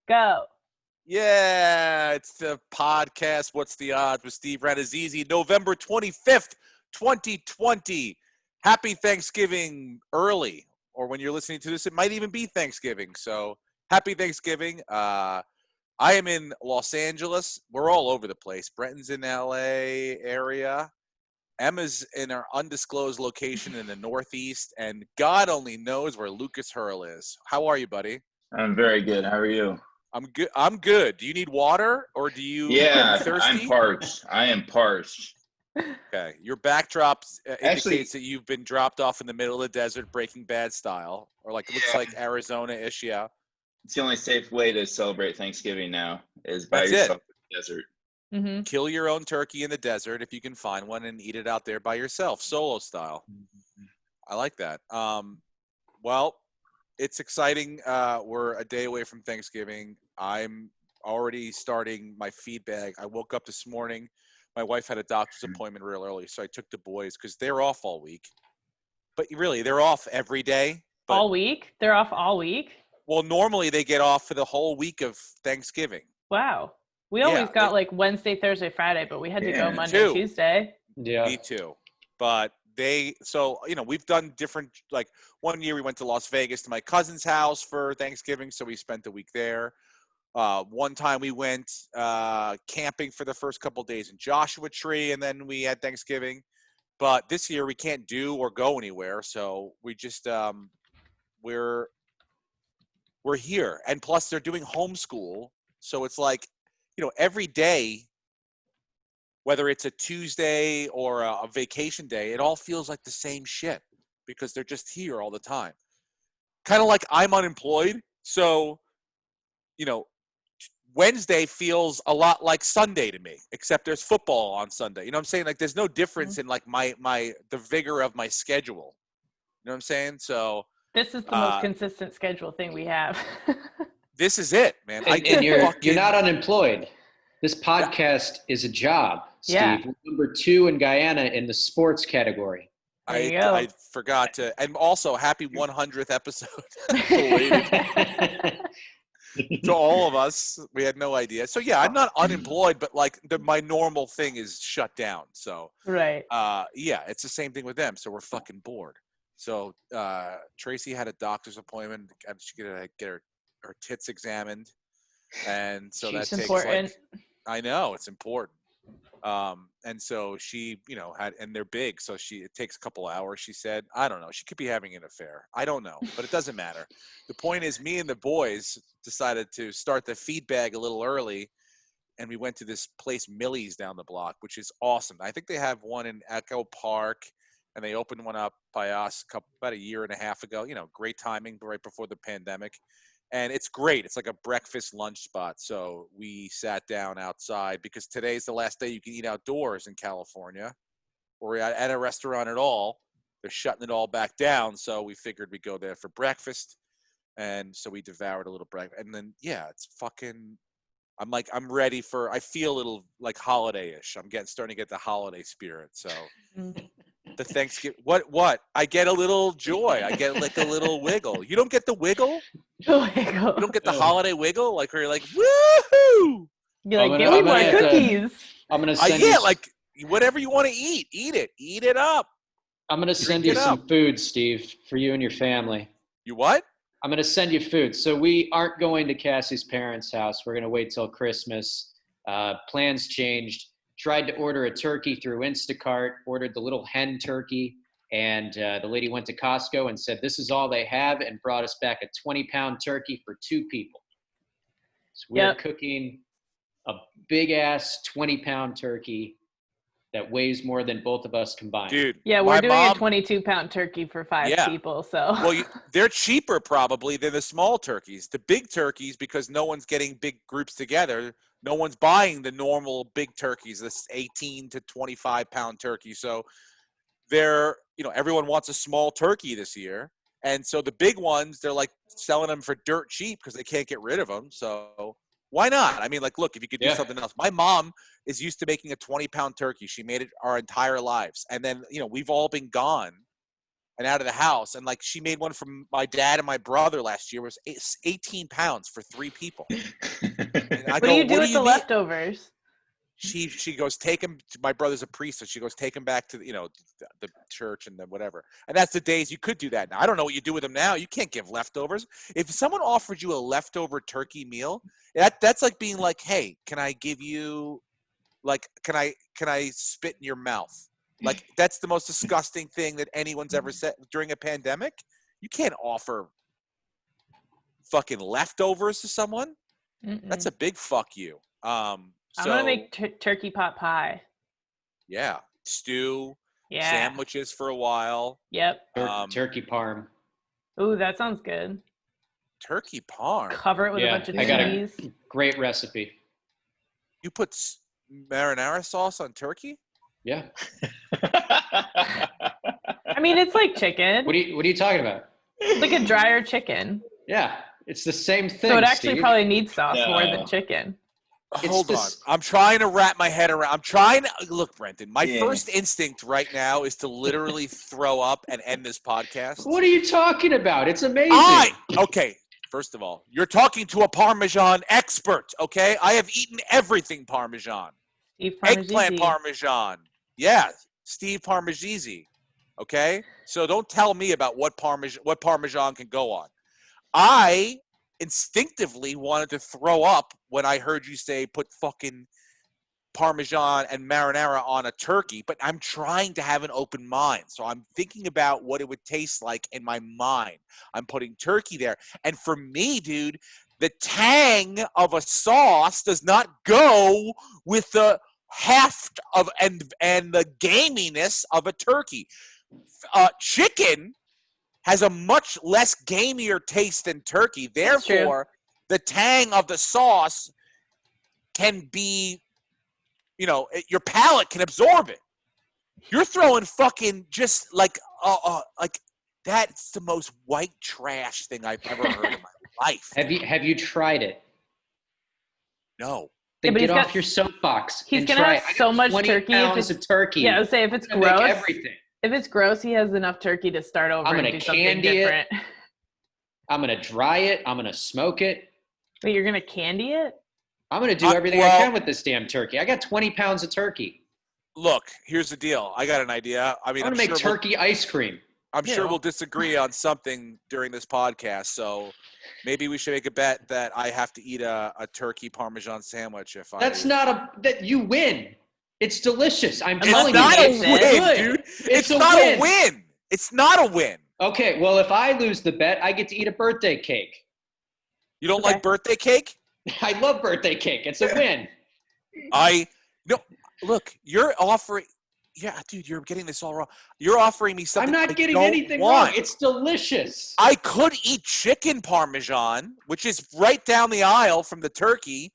Go. Yeah, it's the podcast, What's the Odds with Steve Ranazizi, November 25th, 2020. Happy Thanksgiving early, or when you're listening to this, it might even be Thanksgiving. So happy Thanksgiving. I am in Los Angeles. We're all over the place. Brenton's in LA area. Emma's in our undisclosed location in the Northeast, and God only knows where Lucas Hurl is. How are you, buddy? I'm very good. How are you? I'm good. I'm good. Do you need water or are you I'm thirsty? parched. I am parched. Okay. Your backdrop indicates Actually, that you've been dropped off in the middle of the desert, Breaking Bad style, or like it looks like Arizona-ish. Yeah. it's the only safe way to celebrate Thanksgiving now is by That's yourself it. in the desert. Mm-hmm. Kill your own turkey in the desert if you can find one and eat it out there by yourself, solo style. I like that. Well, it's exciting. We're a day away from Thanksgiving. I'm already starting my feed bag. I woke up this morning. My wife had a doctor's appointment real early, so I took the boys because they're off all week. But really, they're off every day. But, All week? They're off all week? well, normally they get off for the whole week of Thanksgiving. Wow. We Yeah, always got like Wednesday, Thursday, Friday, but we had to go Yeah, Monday, too. Tuesday. Yeah. Me too. But we've done different, like one year we went to Las Vegas to my cousin's house for Thanksgiving, so we spent a week there. One time we went camping for the first couple of days in Joshua Tree, and then we had Thanksgiving. But this year we can't do or go anywhere, so we just we're here. And plus they're doing homeschool, so it's like, every day, whether it's a Tuesday or a vacation day, it all feels like the same shit because they're just here all the time. Kind of like I'm unemployed, so Wednesday feels a lot like Sunday to me, except there's football on Sunday. You know what I'm saying? Like there's no difference in like the vigor of my schedule. You know what I'm saying? So This is the most consistent schedule thing we have. this is it, man. And you're not unemployed. This podcast is a job, Steve. Yeah. We're number 2 in Guyana in the sports category. There you go. I forgot to, and also happy 100th episode belated to all of us. We had no idea. So yeah, I'm not unemployed, but like my normal thing is shut down. So Right. yeah, it's the same thing with them. So we're fucking bored. So Tracy had a doctor's appointment. She got to get her tits examined, and so that takes important. I know it's important. And so she, had, and they're big. So it takes a couple hours. She said, I don't know. She could be having an affair. I don't know, but it doesn't matter. The point is me and the boys decided to start the feed bag a little early. And we went to this place, Millie's down the block, which is awesome. I think they have one in Echo Park, and they opened one up by us about a year and a half ago. Great timing right before the pandemic. And it's great. It's like a breakfast lunch spot. So we sat down outside because today's the last day you can eat outdoors in California or at a restaurant at all. They're shutting it all back down. So we figured we'd go there for breakfast. And so we devoured a little breakfast. And then, yeah, it's fucking, I'm ready I feel a little like holiday-ish. I'm starting to get the holiday spirit. So the Thanksgiving, what? I get a little joy. I get like a little wiggle. You don't get the wiggle? You don't get the holiday wiggle? Like where you're like, woohoo! You're like, give me more cookies. I'm going to send you. Like whatever you want to eat it. Eat it up. I'm going to send you some food, Steve, for you and your family. You what? I'm going to send you food. So we aren't going to Cassie's parents' house. We're going to wait till Christmas. Plans changed. Tried to order a turkey through Instacart, ordered the little hen turkey, and the lady went to Costco and said, this is all they have, and brought us back a 20-pound turkey for 2 people. So we're cooking a big-ass 20-pound turkey that weighs more than both of us combined. Dude, yeah, we're doing a 22-pound turkey for 5 people. So well, they're cheaper probably than the small turkeys. The big turkeys, because no one's getting big groups together, no one's buying the normal big turkeys, this 18 to 25-pound turkey. So everyone wants a small turkey this year. And so the big ones, they're like selling them for dirt cheap because they can't get rid of them. So why not? I mean, like, look, if you could do something else. My mom is used to making a 20-pound turkey. She made it our entire lives. And then, we've all been gone. and out of the house. And like she made one for my dad and my brother last year. It was 18 pounds for 3 people. And I What do you do with the leftovers? She goes, take him. My brother's a priest, so she goes, take him back to the church and then whatever. And that's the days you could do that. Now I don't know what you do with them now. You can't give leftovers. If someone offered you a leftover turkey meal, that's like being like, hey, can I give you, like, can I spit in your mouth? Like that's the most disgusting thing that anyone's ever said during a pandemic. You can't offer fucking leftovers to someone. That's a big fuck you. I'm gonna make turkey pot pie. Yeah, stew. Yeah. Sandwiches for a while. Yep. Turkey parm. Ooh, that sounds good. Turkey parm. Cover it with a bunch of cheese. Got a great recipe. You put marinara sauce on turkey? Yeah. I mean, it's like chicken. What are you talking about? It's like a drier chicken. Yeah, it's the same thing. So it actually probably needs sauce more than chicken. Hold on. I'm trying to wrap my head around. Look, Brenton, my first instinct right now is to literally throw up and end this podcast. What are you talking about? It's amazing. Okay, first of all, you're talking to a Parmesan expert, okay? I have eaten everything Parmesan. Steve Parmesan. Eggplant Parmesan. Yeah, Steve Parmesan. Okay? So don't tell me about what Parmesan can go on. I instinctively wanted to throw up when I heard you say put fucking Parmesan and marinara on a turkey, but I'm trying to have an open mind. So I'm thinking about what it would taste like in my mind. I'm putting turkey there. And for me, dude, the tang of a sauce does not go with the heft of and the gaminess of a turkey. Chicken has a much less gamier taste than turkey. Therefore, the tang of the sauce can be, your palate can absorb it. You're throwing fucking just like that's the most white trash thing I've ever heard in my life. Have you tried it? No. Then get off your soapbox. He's gonna have so much 20 turkey. Pounds of turkey. Yeah, I would say if it's gross, everything. If it's gross, he has enough turkey to start over and do something different. I'm gonna dry it. I'm gonna smoke it. Wait, you're gonna candy it? I'm gonna do everything I can with this damn turkey. I got 20 pounds of turkey. Look, here's the deal. I got an idea. I mean, I'm gonna make turkey ice cream. I'm sure we'll disagree on something during this podcast, so maybe we should make a bet that I have to eat a turkey Parmesan sandwich if that you win. It's delicious. I'm It's telling not you. a win, dude. It's not a win. It's not a win. Okay, well, if I lose the bet, I get to eat a birthday cake. You don't like birthday cake? I love birthday cake. It's a win. Look, you're offering. Yeah, dude, you're getting this all wrong. You're offering me something. I'm not getting anything wrong. It's delicious. I could eat chicken Parmesan, which is right down the aisle from the turkey,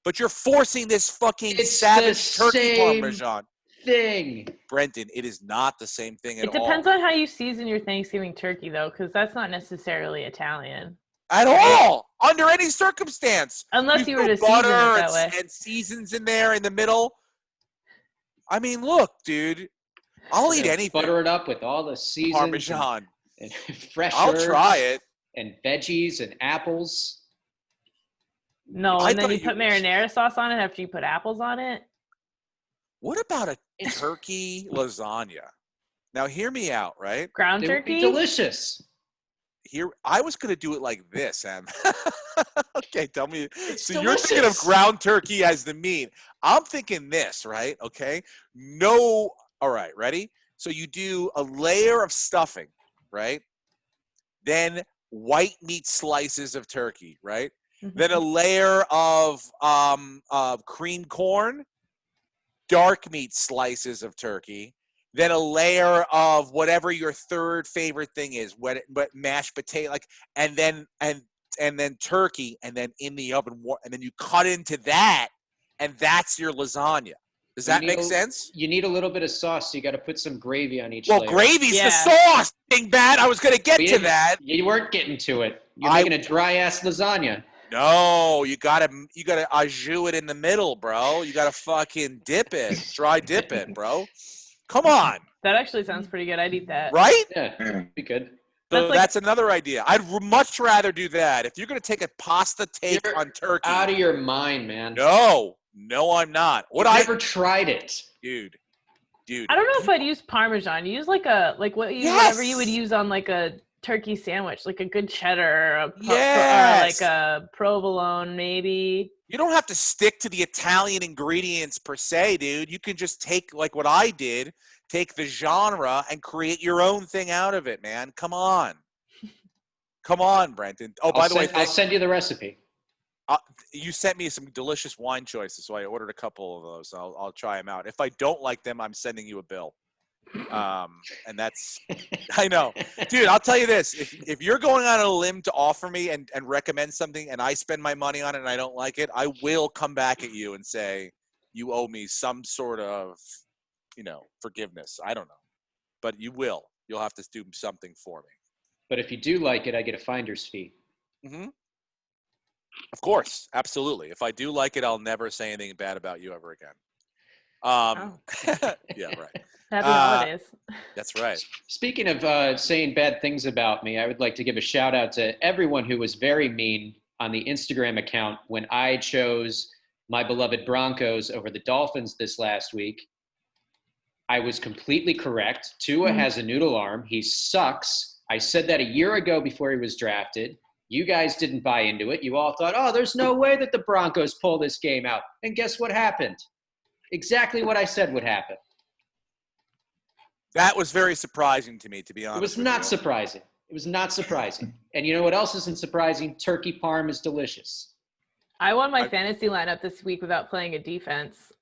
but you're forcing this fucking savage turkey Parmesan thing. Brenton, it is not the same thing at all. It depends on how you season your Thanksgiving turkey, though, because that's not necessarily Italian. At all, under any circumstance. Unless you were to season it that way. And seasons in there in the middle. I mean, look, dude, I'll eat anything. Butter it up with all the seasons. Parmesan. And fresh I'll try it. And veggies and apples. No, and then you put marinara sauce on it after you put apples on it? What about a turkey lasagna? Now, hear me out, right? Ground turkey? Would be delicious. I was going to do it like this, Em. Okay, tell me. It's so delicious. You're thinking of ground turkey as the meat. I'm thinking this, right? Okay. All right, ready? So you do a layer of stuffing, right? Then white meat slices of turkey, right? Mm-hmm. Then a layer of cream corn, dark meat slices of turkey. Then a layer of whatever your third favorite thing is, but mashed potato, and then turkey, and then in the oven, and then you cut into that, and that's your lasagna. Does that make sense? You need a little bit of sauce, so you got to put some gravy on each layer. Well, gravy's the sauce. Dang bad. I was going to get to that. You weren't getting to it. You're making a dry ass lasagna. No, you gotta au jus it in the middle, bro. You gotta fucking dip it, dry dip it, bro. Come on. That actually sounds pretty good. I'd eat that. Right? Yeah, be good. So That's that's, like- another idea. I'd much rather do that. If you're going to take a pasta take You're on turkey. Out of your mind, man. No, I'm not. You've never tried it. Dude. I don't know if I'd use Parmesan. Use whatever you would use on like a turkey sandwich, like a good cheddar or Yes. like a provolone, maybe. You don't have to stick to the Italian ingredients per se, dude. You can just take, like what I did, take the genre and create your own thing out of it, man. Come on. Come on, Brenton. Oh, by the way, I'll send you the recipe. you sent me some delicious wine choices, so I ordered a couple of those. I'll try them out. If I don't like them, I'm sending you a bill. And that's, I know, dude. I'll tell you this: if you're going on a limb to offer me and recommend something, and I spend my money on it and I don't like it, I will come back at you and say you owe me some sort of, forgiveness. I don't know, but you will. You'll have to do something for me. But if you do like it, I get a finder's fee. Mm-hmm. Of course, absolutely. If I do like it, I'll never say anything bad about you ever again. Yeah, right. Happy holidays. That's right. Speaking of saying bad things about me, I would like to give a shout out to everyone who was very mean on the Instagram account when I chose my beloved Broncos over the Dolphins this last week. I was completely correct. Tua has a noodle arm. He sucks. I said that a year ago before he was drafted. You guys didn't buy into it. You all thought, oh, there's no way that the Broncos pull this game out. And guess what happened? Exactly what I said would happen. That was very surprising to me, to be honest. It was with not you. surprising. It was not surprising. And you know what else isn't surprising? Turkey parm is delicious. I won my fantasy lineup this week without playing a defense.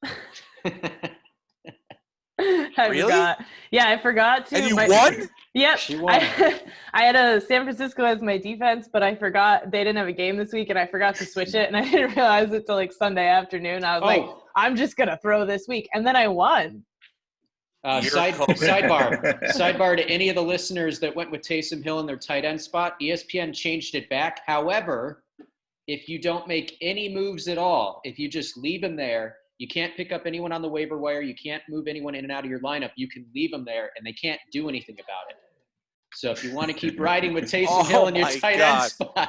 I Really? forgot. Yeah, I forgot to. And you won? Yep. She won. I had a San Francisco as my defense, but I forgot they didn't have a game this week, and I forgot to switch it, and I didn't realize it till like Sunday afternoon. I was like, I'm just gonna throw this week, and then I won. Sidebar to any of the listeners that went with Taysom Hill in their tight end spot. ESPN changed it back. However, if you don't make any moves at all, if you just leave him there, you can't pick up anyone on the waiver wire. You can't move anyone in and out of your lineup. You can leave them there, and they can't do anything about it. So if you want to keep riding with Taysom Hill in your tight end spot,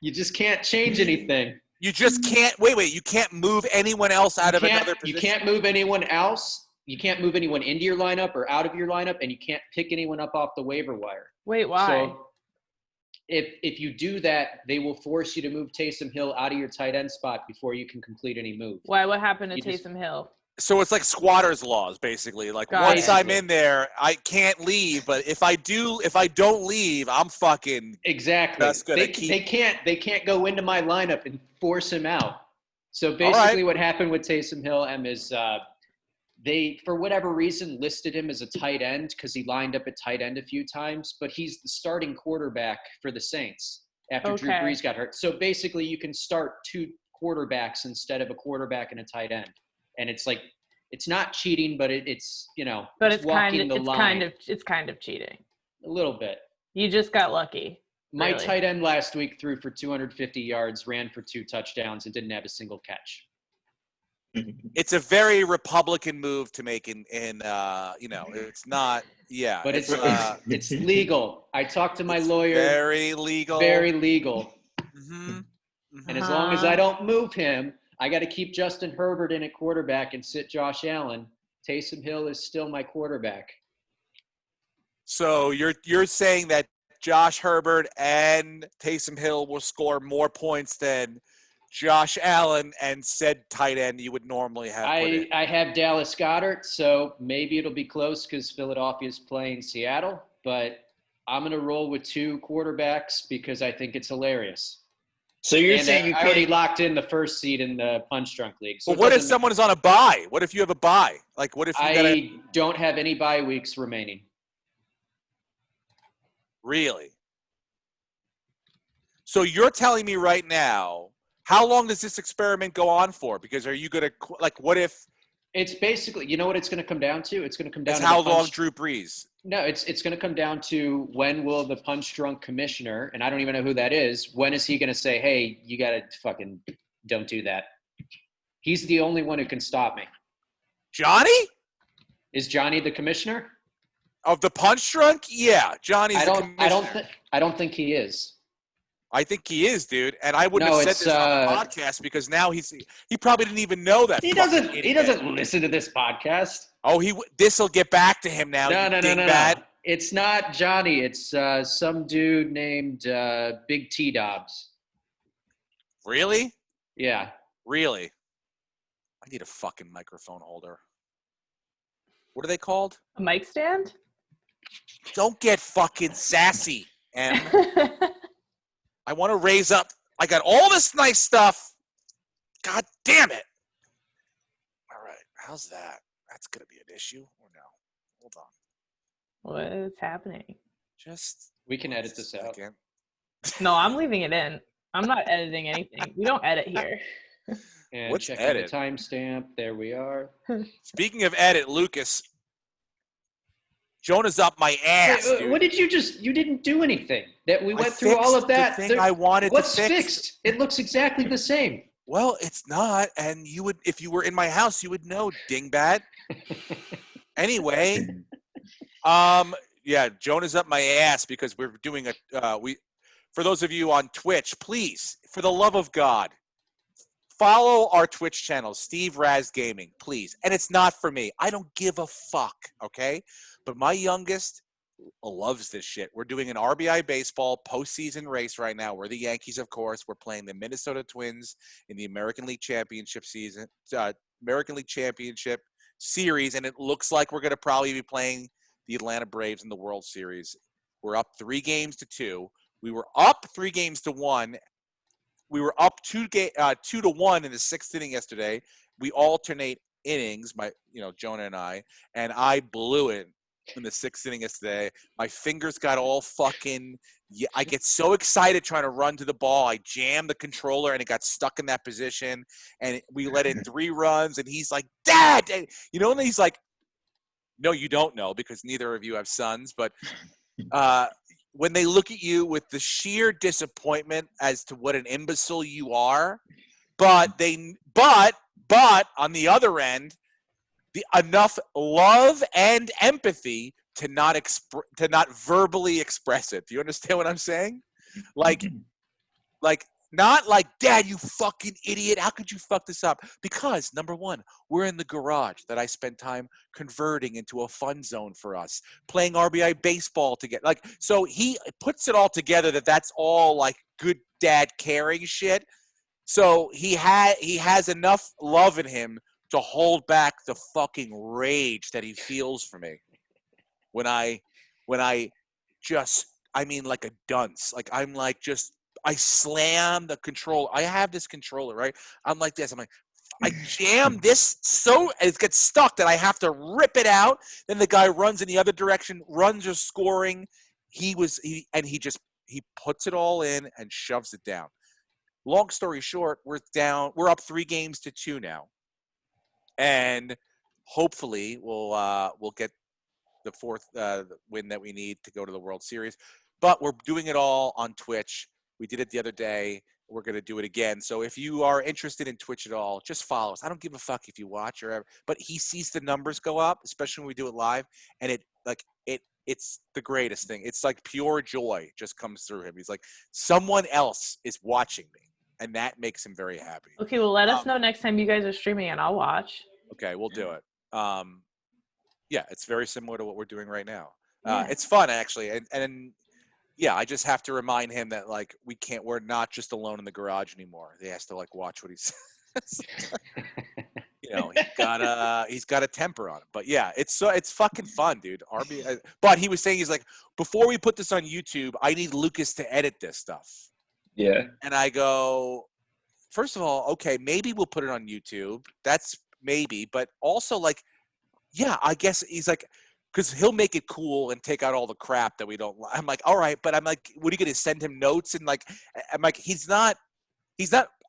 you just can't change anything. You just can't – wait. You can't move anyone else out of another position? You can't move anyone else. You can't move anyone into your lineup or out of your lineup, and you can't pick anyone up off the waiver wire. Wait, why? So if you do that, they will force you to move Taysom Hill out of your tight end spot before you can complete any move. Why? What happened to You just- Taysom Hill? So it's like squatters' laws, basically. Like Got once it. I'm in there, I can't leave. But if I don't leave, I'm fucking Exactly. That's gonna They can't go into my lineup and force him out. So right. basically what happened with Taysom Hill is they, for whatever reason, listed him as a tight end because he lined up at tight end a few times, but he's the starting quarterback for the Saints after Drew Okay. Brees got hurt. So basically you can start two quarterbacks instead of a quarterback and a tight end. And it's like, it's not cheating, but it's But it's it's walking the line kind of cheating. a little bit. You just got lucky. My Really? tight end last week threw for 250 yards, ran for 2 touchdowns, and didn't have a single catch. It's a very Republican move to make in it's not But it's it's legal. I talked to my lawyer. very legal. Very legal. Mhm. And as long as I don't move him, I got to keep Justin Herbert in at quarterback and sit Josh Allen. Taysom Hill is still my quarterback. So you're saying that Josh Herbert and Taysom Hill will score more points than Josh Allen and said tight end you would normally have put in. I have Dallas Goedert, so maybe it'll be close because Philadelphia's playing Seattle. But I'm going to roll with 2 quarterbacks because I think it's hilarious. So you're And saying you I already can't. locked in the first seed in the Punch Drunk League. So But what if someone is on a bye? What if you have a bye? Like what if you got I don't have any bye weeks remaining. really? So you're telling me right now, how long does this experiment go on for? Because are you going to what if It's basically, you know what it's going to come down to? It's going to come down it's to how the long punch. Drew Brees? No, it's going to come down to when will the Punch Drunk commissioner, and I don't even know who that is, when is he going to say, hey, you got to fucking don't do that? He's the only one who can stop me. Johnny? Is Johnny the commissioner? Of the punch drunk? Yeah, Johnny's I the don't commissioner. I don't think he is. I think he is, dude. And I wouldn't No, have said it's, this on the podcast because now he probably didn't even know that. He fucking doesn't idiot. listen to this podcast. Oh, this will get back to him now. No, you no, no, no, dingbat. no. It's not Johnny. It's some dude named Big T Dobbs. Really? Yeah. Really? I need a fucking microphone holder. What are they called? A mic stand? Don't get fucking sassy, Em. I want to raise up. I got all this nice stuff. God damn it. All right. How's that? That's going to be an issue or no? Hold on. What's happening? We can edit this out. No, I'm leaving it in. I'm not editing anything. We don't edit here. And What's checking edit? the timestamp. There we are. Speaking of edit, Lucas, Jonah's up my ass, Wait, dude. what did you you didn't do anything. That we I went through all of fixed that. the thing I wanted What's to fix. fixed? It looks exactly the same. Well, it's not, and you would, if you were in my house, you would know, dingbat. Anyway, yeah, Jonah's up my ass because we're doing for those of you on Twitch, please, for the love of God, follow our Twitch channel, Steve Raz Gaming, please. And it's not for me. I don't give a fuck, okay? But my youngest loves this shit. We're doing an RBI baseball postseason race right now. We're the Yankees, of course. We're playing the Minnesota Twins in the American League Championship season, American League Championship series, and it looks like we're going to probably be playing the Atlanta Braves in the World Series. We're up 3-2. We were up 3-1. We were up 2-1 in the 6th inning yesterday. We alternate innings, Jonah and I blew it in the 6th inning yesterday. My fingers got all fucking – I get so excited trying to run to the ball. I jammed the controller, and it got stuck in that position. And we let in 3 runs, and he's like, Dad! And, and he's like, no, you don't know because neither of you have sons. But when they look at you with the sheer disappointment as to what an imbecile you are, but on the other end, enough love and empathy to not verbally express it. Do you understand what I'm saying? Like not like, Dad, you fucking idiot. How could you fuck this up? Because number one, we're in the garage that I spent time converting into a fun zone for us, playing RBI baseball together. So he puts it all together that's all like good dad caring shit. So he has enough love in him to hold back the fucking rage that he feels for me when I just, like a dunce. Like I'm like I slam the controller. I have this controller, right? I'm like this. I'm like, I jam this it gets stuck that I have to rip it out. Then the guy runs in the other direction, runs are scoring. He puts it all in and shoves it down. Long story short, we're up 3-2 now. And hopefully we'll get the 4th win that we need to go to the World Series. But we're doing it all on Twitch. We did it the other day. We're going to do it again. So if you are interested in Twitch at all, just follow us. I don't give a fuck if you watch or ever. But he sees the numbers go up, especially when we do it live, and it's the greatest thing. It's like pure joy just comes through him. He's like, someone else is watching me, and that makes him very happy. Okay, well, let us know next time you guys are streaming, and I'll watch. Okay, we'll do it. Yeah, it's very similar to what we're doing right now. Yeah. It's fun, actually, and yeah, I just have to remind him that we're not just alone in the garage anymore. He has to watch what he says. He's got a temper on him. But yeah, it's fucking fun, dude. But he was saying, he's like, before we put this on YouTube, I need Lucas to edit this stuff. Yeah. And I go, first of all, okay, maybe we'll put it on YouTube. That's maybe, but also yeah, I guess he's like, because he'll make it cool and take out all the crap that we don't like. I'm like, all right, but I'm like, what are you going to send him notes? And I'm like, he's not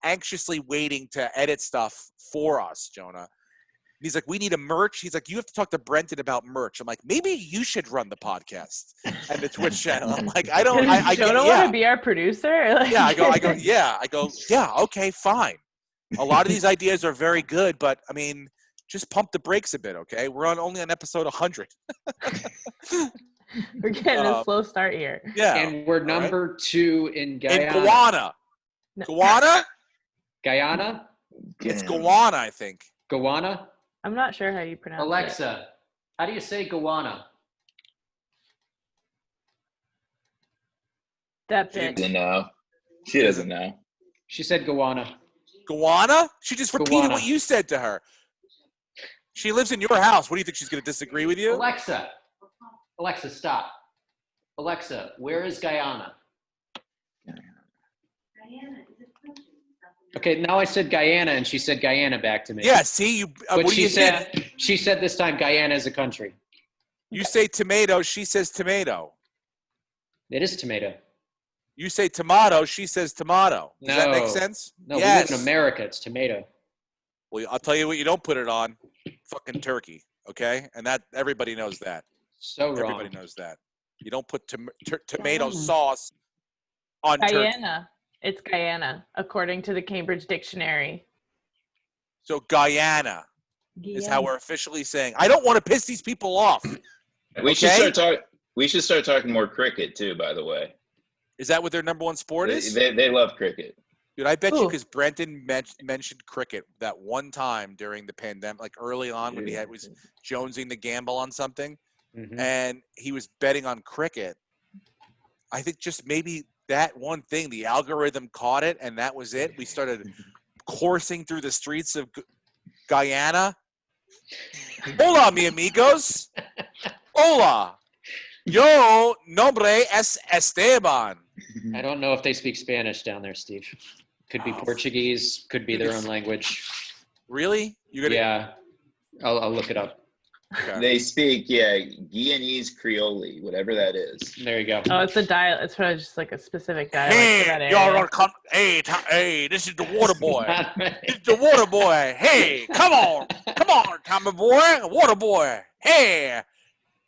anxiously waiting to edit stuff for us, Jonah. He's like, we need a merch. He's like, you have to talk to Brenton about merch. I'm like, maybe you should run the podcast and the Twitch channel. I'm like, I don't want to be our producer. Yeah, I go, yeah, okay, fine. A lot of these ideas are very good, but just pump the brakes a bit, okay? We're only on episode 100. We're getting a slow start here. Yeah. And we're number 2 in Guyana. In Guyana. No. Guyana? Guyana? It's Guyana, I think. Guyana? I'm not sure how you pronounce it. Alexa, how do you say Guyana? That She bitch. doesn't know. She doesn't know. She said Guyana. Guyana? She just repeated Guyana. what you said to her. She lives in your house. What do you think, she's going to disagree with you? Alexa, stop. Alexa, where is Guyana? Okay, now I said Guyana, and she said Guyana back to me. Yeah, see? You. But what do she you said think? she said this time Guyana is a country. You say tomato, she says tomato. It is tomato. You say tomato, she says tomato. Does that make No. sense? No, Yes. we live in America. It's tomato. Well, I'll tell you what you don't put it on. Fucking turkey, okay? And that everybody knows that. So wrong. Everybody knows that. You don't put tomato sauce on turkey. Guyana. It's Guyana, according to the Cambridge Dictionary. So Guyana is how we're officially saying. I don't want to piss these people off. We should Okay? start talking more cricket too. By the way, Is that what their number one sport is? they love cricket. Dude, I bet you Ooh. because Brenton mentioned cricket that one time during the pandemic, like early on when he was jonesing to gamble on something, Mhm. and he was betting on cricket. I think just maybe that one thing, the algorithm caught it, and that was it. We started coursing through the streets of Guyana. Hola, mi amigos. Hola. Yo nombre es Esteban. I don't know if they speak Spanish down there, Steve. Could be Oh. Portuguese. Could be their own language. Really? You're gonna? Yeah, I'll look it up. Okay. They speak Guyanese Creole, whatever that is. There you go. Oh, it's a dialect. It's probably just like a specific dialect for that Hey, y'all area. gonna come? Hey, this is the water boy. Not right. This is the water boy. Hey, come on, Tommy boy, water boy. Hey,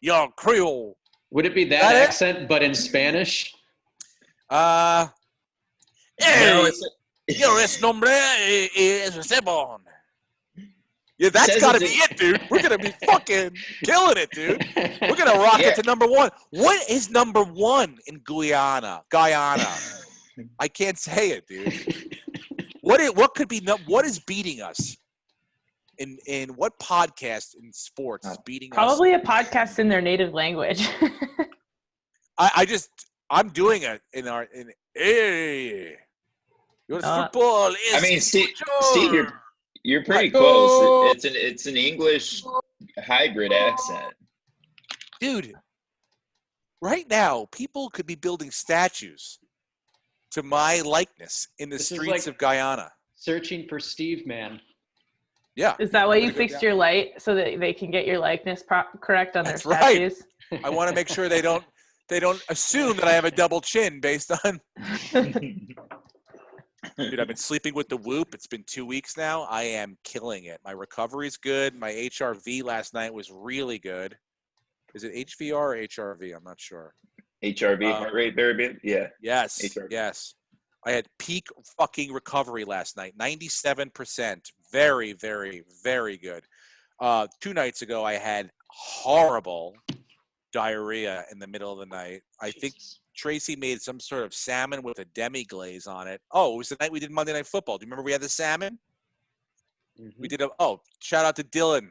young Creole. Would it be that That it? accent, but in Spanish? No, Hey, it's yo, es nombre es Esteban. Yeah, that's Says gotta be it's it, dude. We're gonna be fucking killing it, dude. We're gonna rock Yeah. it to number one. What is number one in Guyana? I can't say it, dude. What could be what is beating us? In what podcast in sports is beating us? Probably a podcast in their native language. I'm doing it in hey. Your football is I mean, Steve, mature. you're pretty Right. Oh. close. It's an English hybrid accent. Dude, right now, people could be building statues to my likeness in the This is streets like- of Guyana. Searching for Steve, man. Yeah, Is that why you Pretty good, fixed yeah. your light so that they can get your likeness correct on their That's right. statues? I want to make sure they don't assume that I have a double chin based on. Dude, I've been sleeping with the Whoop. It's been 2 weeks now. I am killing it. My recovery's good. My HRV last night was really good. Is it HVR or HRV? I'm not sure. HRV, heart rate variability. Yeah. Yes, HRV. yes. I had peak fucking recovery last night, 97%. Very, very, very good. 2 nights ago, I had horrible diarrhea in the middle of the night. I think Tracy made some sort of salmon with a demi-glaze on it. Oh, it was the night we did Monday Night Football. Do you remember we had the salmon? Mhm. We did shout out to Dylan.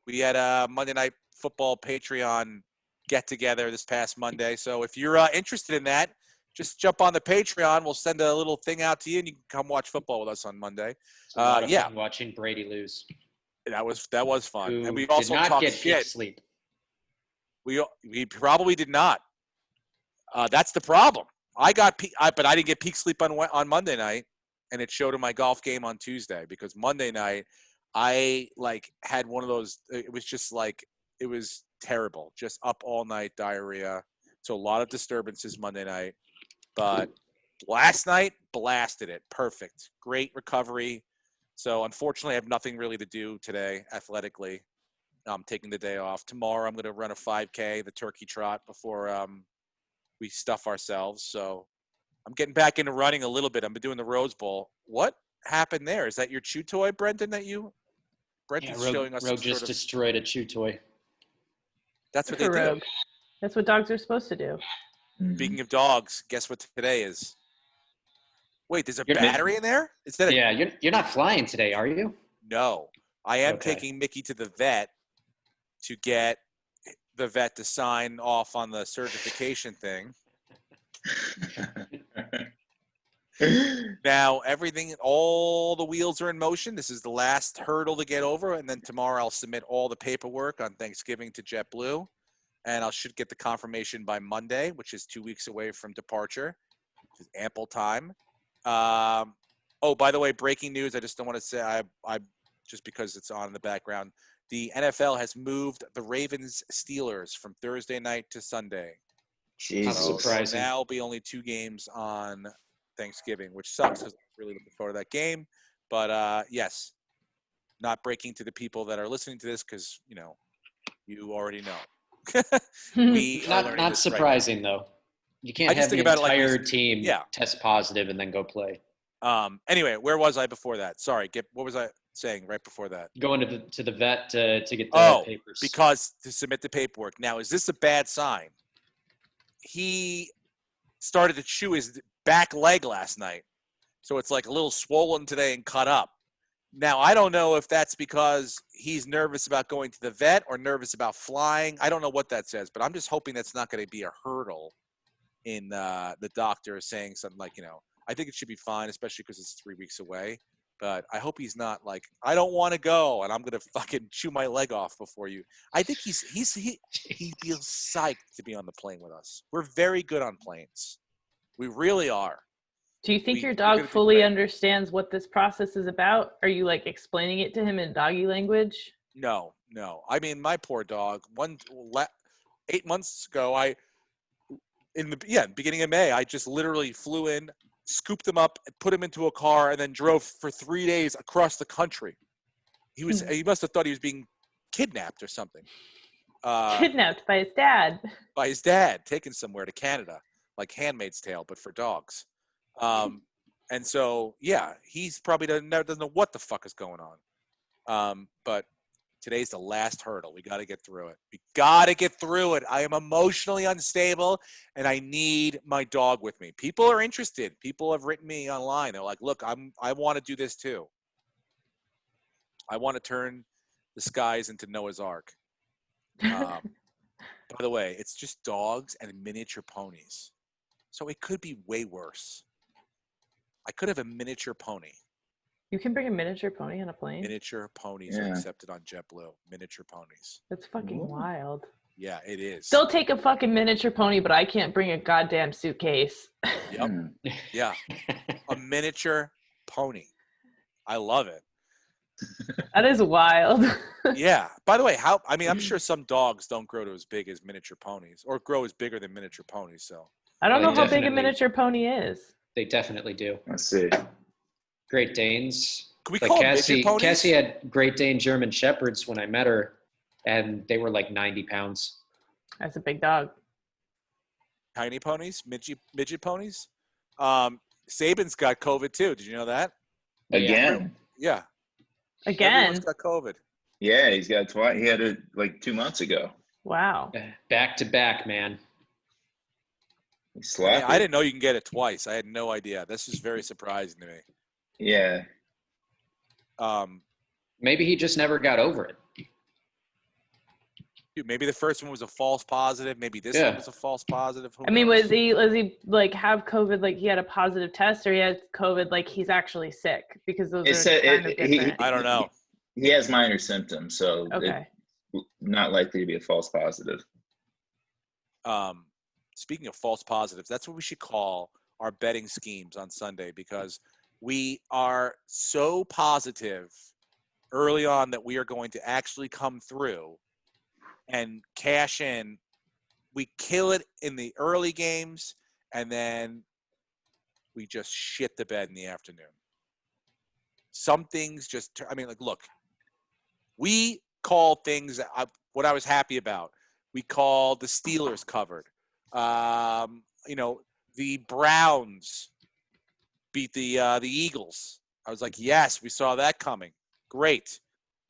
We had a Monday Night Football Patreon get-together this past Monday. So if you're interested in that, just jump on the Patreon. We'll send a little thing out to you, and you can come watch football with us on Monday. It's a lot of yeah. fun watching Brady lose. That was fun. Who And we did also not talked get peak shit. sleep. We probably did not. That's the problem. But I didn't get peak sleep on Monday night, and it showed in my golf game on Tuesday because Monday night I had one of those. It was just it was terrible, just up all night diarrhea. So a lot of disturbances Monday night, but last night blasted it. Perfect, great recovery. So unfortunately, I have nothing really to do today athletically. I'm taking the day off. Tomorrow, I'm going to run a 5K, the turkey trot, before we stuff ourselves. So I'm getting back into running a little bit. I've been doing the Rose Bowl. What happened there? Is that your chew toy, Brendan, that you Brent Yeah, is showing us some Rogue just sort of, destroyed a chew toy. that's what Good they for do. Rogue. That's what dogs are supposed to do. Mhm. Speaking of dogs, guess what today is? Wait, there's a You're- battery in there? Is that a Yeah, you're not flying today, are you? no? I am Okay. taking Mickey to the vet to get the vet to sign off on the certification thing. Now all the wheels are in motion. This is the last hurdle to get over, and then tomorrow I'll submit all the paperwork on Thanksgiving to JetBlue, and I should get the confirmation by Monday, which is 2 weeks away from departure, which is ample time. Oh, by the way, breaking news. I just don't want to say I just because it's on in the background. The NFL has moved the Ravens Steelers from Thursday night to Sunday. Jesus. So surprising. now be only 2 games on Thanksgiving, which sucks because I'm really looking forward to that game. But yes, not breaking to the people that are listening to this because you already know. We are learning Not this right now. surprising though. You can't I just have the think about it like entire this. team Yeah. test positive and then go play. Anyway, where was I before that? Sorry, what was I saying right before that? Going to the vet to get the Oh, papers. because to submit the paperwork. Now, is this a bad sign? He started to chew his back leg last night. So it's like a little swollen today and cut up. Now, I don't know if that's because he's nervous about going to the vet or nervous about flying. I don't know what that says, but I'm just hoping that's not going to be a hurdle in the doctor saying something like, I think it should be fine, especially because it's 3 weeks away. But I hope he's not like, I don't want to go, and I'm gonna fucking chew my leg off before you. I think he feels psyched to be on the plane with us. We're very good on planes. We really are. Do you think your we're gonna dog do fully great. understands what this process is about? Are you like explaining it to him in doggy language? No. I mean, my poor dog. 8 months ago, beginning of May, I just literally flew in, scooped him up, put him into a car, and then drove for 3 days across the country. He must have thought he was being kidnapped or something. Kidnapped by his dad. By his dad, taken somewhere to Canada, like Handmaid's Tale, but for dogs. And so, yeah, he's probably doesn't know what the fuck is going on. But today's the last hurdle. We got to get through it. I am emotionally unstable, and I need my dog with me. People are interested. People have written me online. They're like, look, I want to do this too. I want to turn the skies into Noah's Ark. By the way, it's just dogs and miniature ponies. So it could be way worse. I could have a miniature pony. You can bring a miniature pony on a plane? Miniature ponies are accepted on JetBlue. Miniature ponies. That's fucking wild. Yeah, it is. They'll take a fucking miniature pony, but I can't bring a goddamn suitcase. Yep. Yeah. A miniature pony. I love it. That is wild. Yeah. By the way, I'm sure some dogs don't grow to as big as miniature ponies or grow as bigger than miniature ponies. So I don't Well, know how big a definitely- miniature pony is. They definitely do. Let's see. Great Danes. can we Like call them midget ponies? Cassie had Great Dane German Shepherds when I met her, and they were like 90 pounds. That's a big dog. Tiny ponies? Midget ponies? Saban's got COVID too. Did you know that? Again. Yeah. Again. Everyone's got COVID. Yeah, he's got twice. He had it like 2 months ago. Wow. Back to back, man. He slapped I it. didn't know you can get it twice. I had no idea. This is very surprising to me. Yeah. Maybe he just never got over it. Maybe the first one was a false positive. Maybe this Yeah. one was a false positive. Who I mean, knows? was he like have COVID like he had a positive test, or he had COVID like he's actually sick? Because those It are said kind of different. I don't know. He has minor symptoms, so Okay. it's not likely to be a false positive. Speaking of false positives, that's what we should call our betting schemes on Sunday, because we are so positive early on that we are going to actually come through and cash in. We kill it in the early games, and then we just shit the bed in the afternoon. Some things just, look, we call things what I was happy about. We called the Steelers covered. The Browns beat the Eagles. I was like, yes, we saw that coming. Great.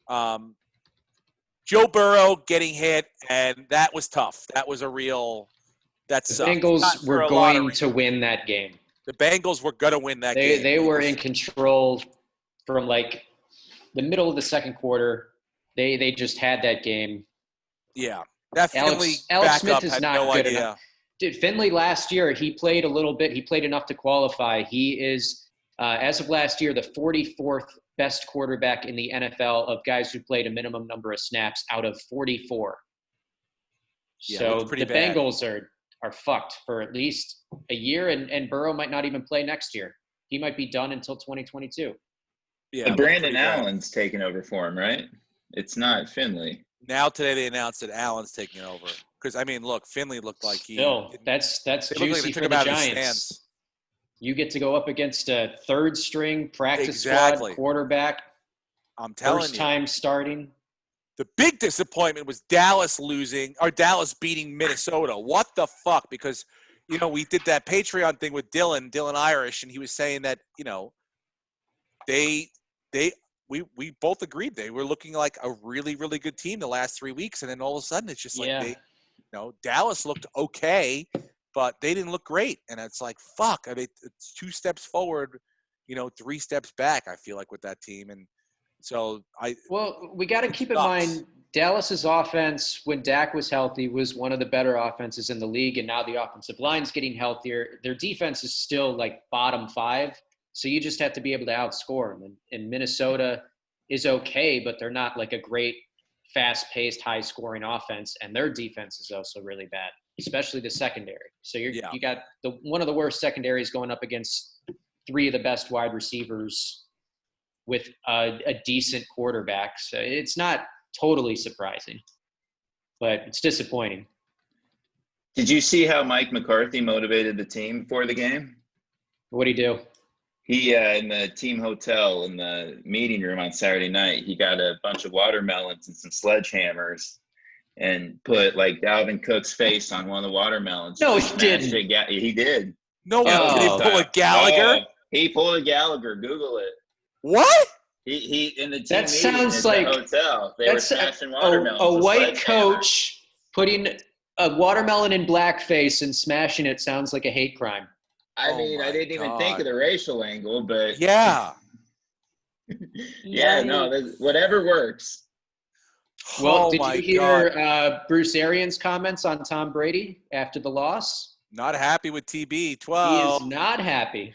Joe Burrow getting hit, and that was tough. That was a real – that The sucked. Not Bengals for were a lot of going to reasons. win that game. The Bengals were going to win that game. They were in control from like the middle of the second quarter. They just had that game. Yeah. That Finley Alex backup Smith is had not no good idea. enough. Dude, Finley last year, he played a little bit. He played enough to qualify. He is, as of last year, the 44th best quarterback in the NFL of guys who played a minimum number of snaps out of 44. Yeah, So that's pretty the bad. Bengals are fucked for at least a year, and Burrow might not even play next year. He might be done until 2022. Yeah, But it looked Brandon pretty bad. Allen's taking over for him, right? It's not Finley. Now today they announced that Allen's taking over. Because, I mean, look, Finley looked like he – Still, that's they looked like juicy they took for him the out of the Giants. stands. You get to go up against a third-string practice Exactly. squad quarterback, I'm telling first you. time starting. The big disappointment was Dallas beating Minnesota. What the fuck? Because, you know, we did that Patreon thing with Dylan Irish, and he was saying that, you know, we both agreed they were looking like a really, really good team the last 3 weeks, and then all of a sudden it's just like Dallas looked okay, but they didn't look great, and it's like fuck. I mean, it's 2 steps forward, 3 steps back. I feel like with that team, and so we got to keep in mind Dallas's offense when Dak was healthy was one of the better offenses in the league, and now the offensive line's getting healthier. Their defense is still like bottom 5. So you just have to be able to outscore them. And Minnesota is okay, but they're not like a great, fast-paced, high-scoring offense. And their defense is also really bad, especially the secondary. So you got one of the worst secondaries going up against 3 of the best wide receivers with a decent quarterback. So it's not totally surprising, but it's disappointing. Did you see how Mike McCarthy motivated the team for the game? What'd he do? He, in the team hotel in the meeting room on Saturday night, he got a bunch of watermelons and some sledgehammers and put like Dalvin Cook's face on one of the watermelons. No, he didn't. He did. No, did he pull a Gallagher? He pulled a Gallagher. Google it. What? He in the team That meeting sounds at like the hotel. They were smashing watermelons. A with white sledgehammers. coach putting a watermelon in blackface and smashing it sounds like a hate crime. I mean, I didn't even think of the racial angle, but yeah. Yeah, no, whatever works. Well, did you hear Bruce Arians' comments on Tom Brady after the loss? Not happy with TB12. He is not happy.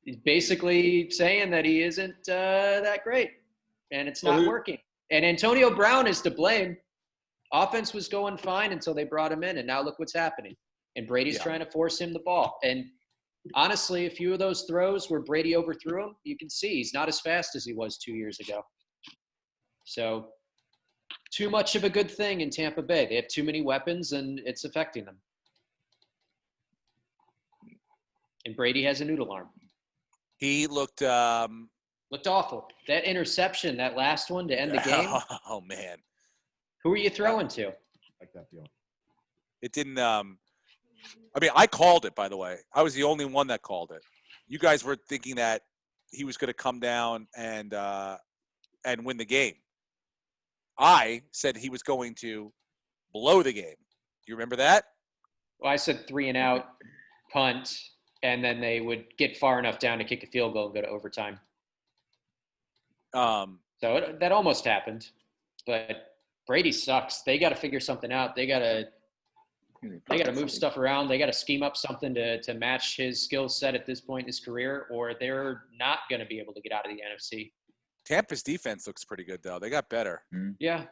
He's basically saying that he isn't that great, and it's not working. And Antonio Brown is to blame. Offense was going fine until they brought him in, and now look what's happening. And Brady's trying to force him the ball. And honestly, a few of those throws where Brady overthrew him, you can see he's not as fast as he was 2 years ago. So too much of a good thing in Tampa Bay. They have too many weapons, and it's affecting them. And Brady has a noodle arm. He looked awful. That interception, that last one to end the game. Oh man. Who are you throwing to? Like that deal. It didn't I mean, I called it, by the way. I was the only one that called it. You guys were thinking that he was going to come down and win the game. I said he was going to blow the game. Do you remember that? Well, I said 3 and out, punt, and then they would get far enough down to kick a field goal and go to overtime. So that almost happened, but Brady sucks. They got to figure something out. They got to move stuff around. They got to scheme up something to match his skill set at this point in his career, or they're not going to be able to get out of the NFC. Tampa's defense looks pretty good, though. They got better. Yeah.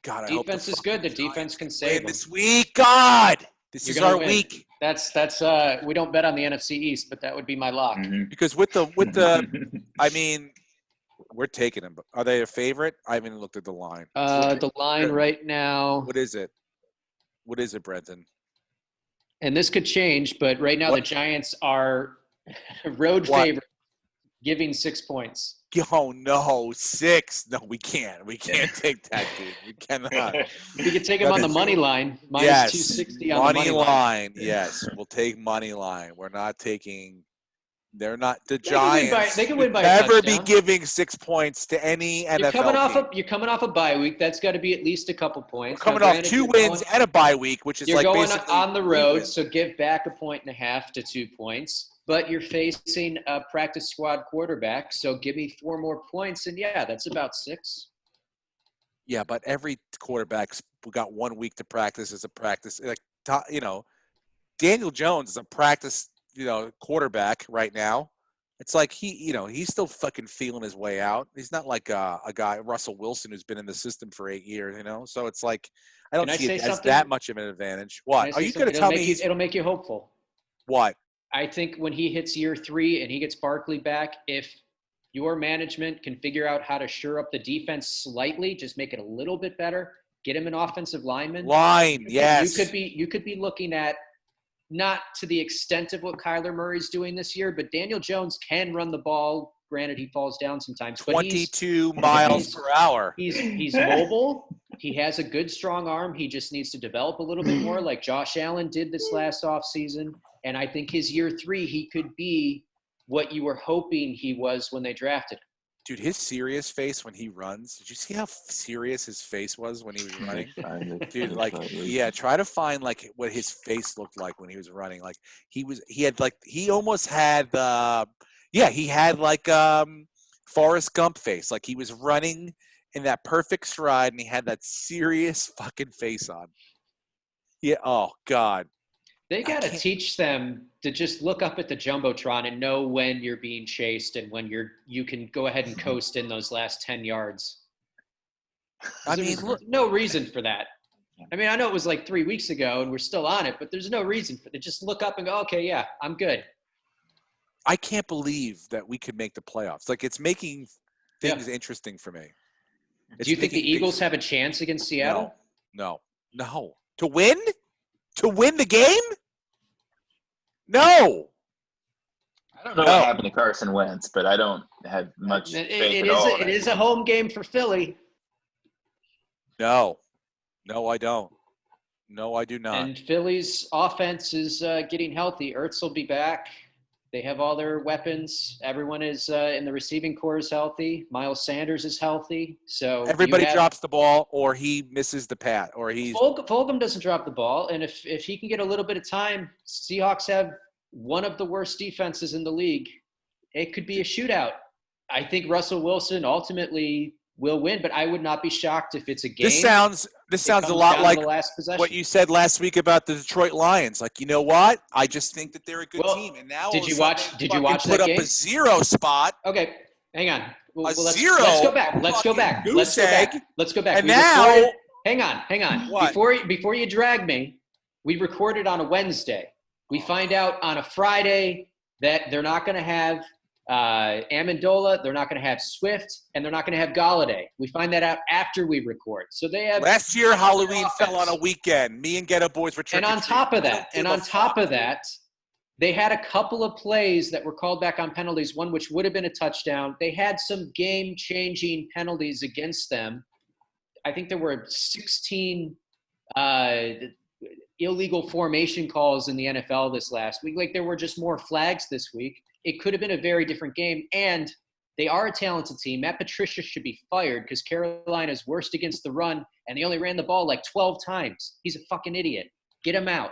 God, I defense hope is good. The defense can save them. this week. God, this is our win. week. That's we don't bet on the NFC East, but that would be my lock. Mm-hmm. Because with the I mean, we're taking them. Are they a favorite? I haven't even looked at the line. The line right now. What is it? What is it, Brenton? And this could change, but right now the Giants are road favorite, giving 6 points. Oh no, 6! No, we can't. We can't take that, dude. We cannot. We could take him on the money line. Minus yes, 260 on the money line. Yes, we'll take money line. We're not taking They're not the They can win Giants. they can win by a Never be touchdown. giving 6 points to any NFL team. You're coming off a bye week. That's got to be at least a couple points. We're coming Now, off granted, 2 you're wins going- and a bye week, which is You're like going basically on the 3 road, wins. so give back 1.5 to 2 points. But you're facing a practice squad quarterback, so give me 4 more points, and yeah, that's about 6. Yeah, but every quarterback's got 1 week to practice as a practice. Like, Daniel Jones is a practice, quarterback right now. It's like he's still fucking feeling his way out. He's not like a guy, Russell Wilson, who's been in the system for 8 years, So it's like I don't see it as that much of an advantage. What? Are you going to tell me it'll make you hopeful? What? I think when he hits year 3 and he gets Barkley back, if your management can figure out how to shore up the defense slightly, just make it a little bit better, get him an offensive lineman. Yes. You could be looking at, not to the extent of what Kyler Murray's doing this year, but Daniel Jones can run the ball. Granted, he falls down sometimes. 22 miles per hour. He's mobile. He has a good, strong arm. He just needs to develop a little bit more like Josh Allen did this last offseason. And I think his year 3, he could be what you were hoping he was when they drafted him. Dude, his serious face when he runs. Did you see how serious his face was when he was running? Dude, try to find like what his face looked like when he was running. Like he almost had he had like Forrest Gump face. Like he was running in that perfect stride and he had that serious fucking face on. Yeah, oh God. They got to teach them to just look up at the Jumbotron and know when you're being chased and when you can go ahead and coast in those last 10 yards. I mean, no reason for that. I mean, I know it was like 3 weeks ago and we're still on it, but there's no reason for it. Just look up and go, okay, yeah, I'm good. I can't believe that we could make the playoffs. Like, it's making things interesting for me. Do you think the Eagles have a chance against Seattle? No. To win? To win the game? No. I don't know what happened to Carson Wentz, but I don't have much faith at all. It is a home game for Philly. No, I don't. No, I do not. And Philly's offense is getting healthy. Ertz will be back. They have all their weapons. Everyone is in the receiving core is healthy. Miles Sanders is healthy. So everybody drops the ball, or he misses the pat, or he's Fulgham doesn't drop the ball. And if he can get a little bit of time, Seahawks have one of the worst defenses in the league. It could be a shootout. I think Russell Wilson ultimately will win, but I would not be shocked if it's a game. This sounds a lot like what you said last week about the Detroit Lions. Like, you know what? I just think that they're a good team. And now did you watch put that up game? a 0 spot. Okay, hang on. Let's go back. Let's go back. And now, hang on. What? Before you drag me, we recorded on a Wednesday. We find out on a Friday that they're not going to have Amendola, they're not going to have Swift, and they're not going to have Galladay. We find that out after we record. So they have last year Halloween fell on a weekend. Me and Ghetto Boys were trick-or-treating. And on top of that, they had a couple of plays that were called back on penalties, one which would have been a touchdown. They had some game-changing penalties against them. I think there were 16 illegal formation calls in the NFL this last week. Like, there were just more flags this week. It could have been a very different game, and they are a talented team. Matt Patricia should be fired because Carolina's worst against the run, and they only ran the ball like 12 times. He's a fucking idiot. Get him out.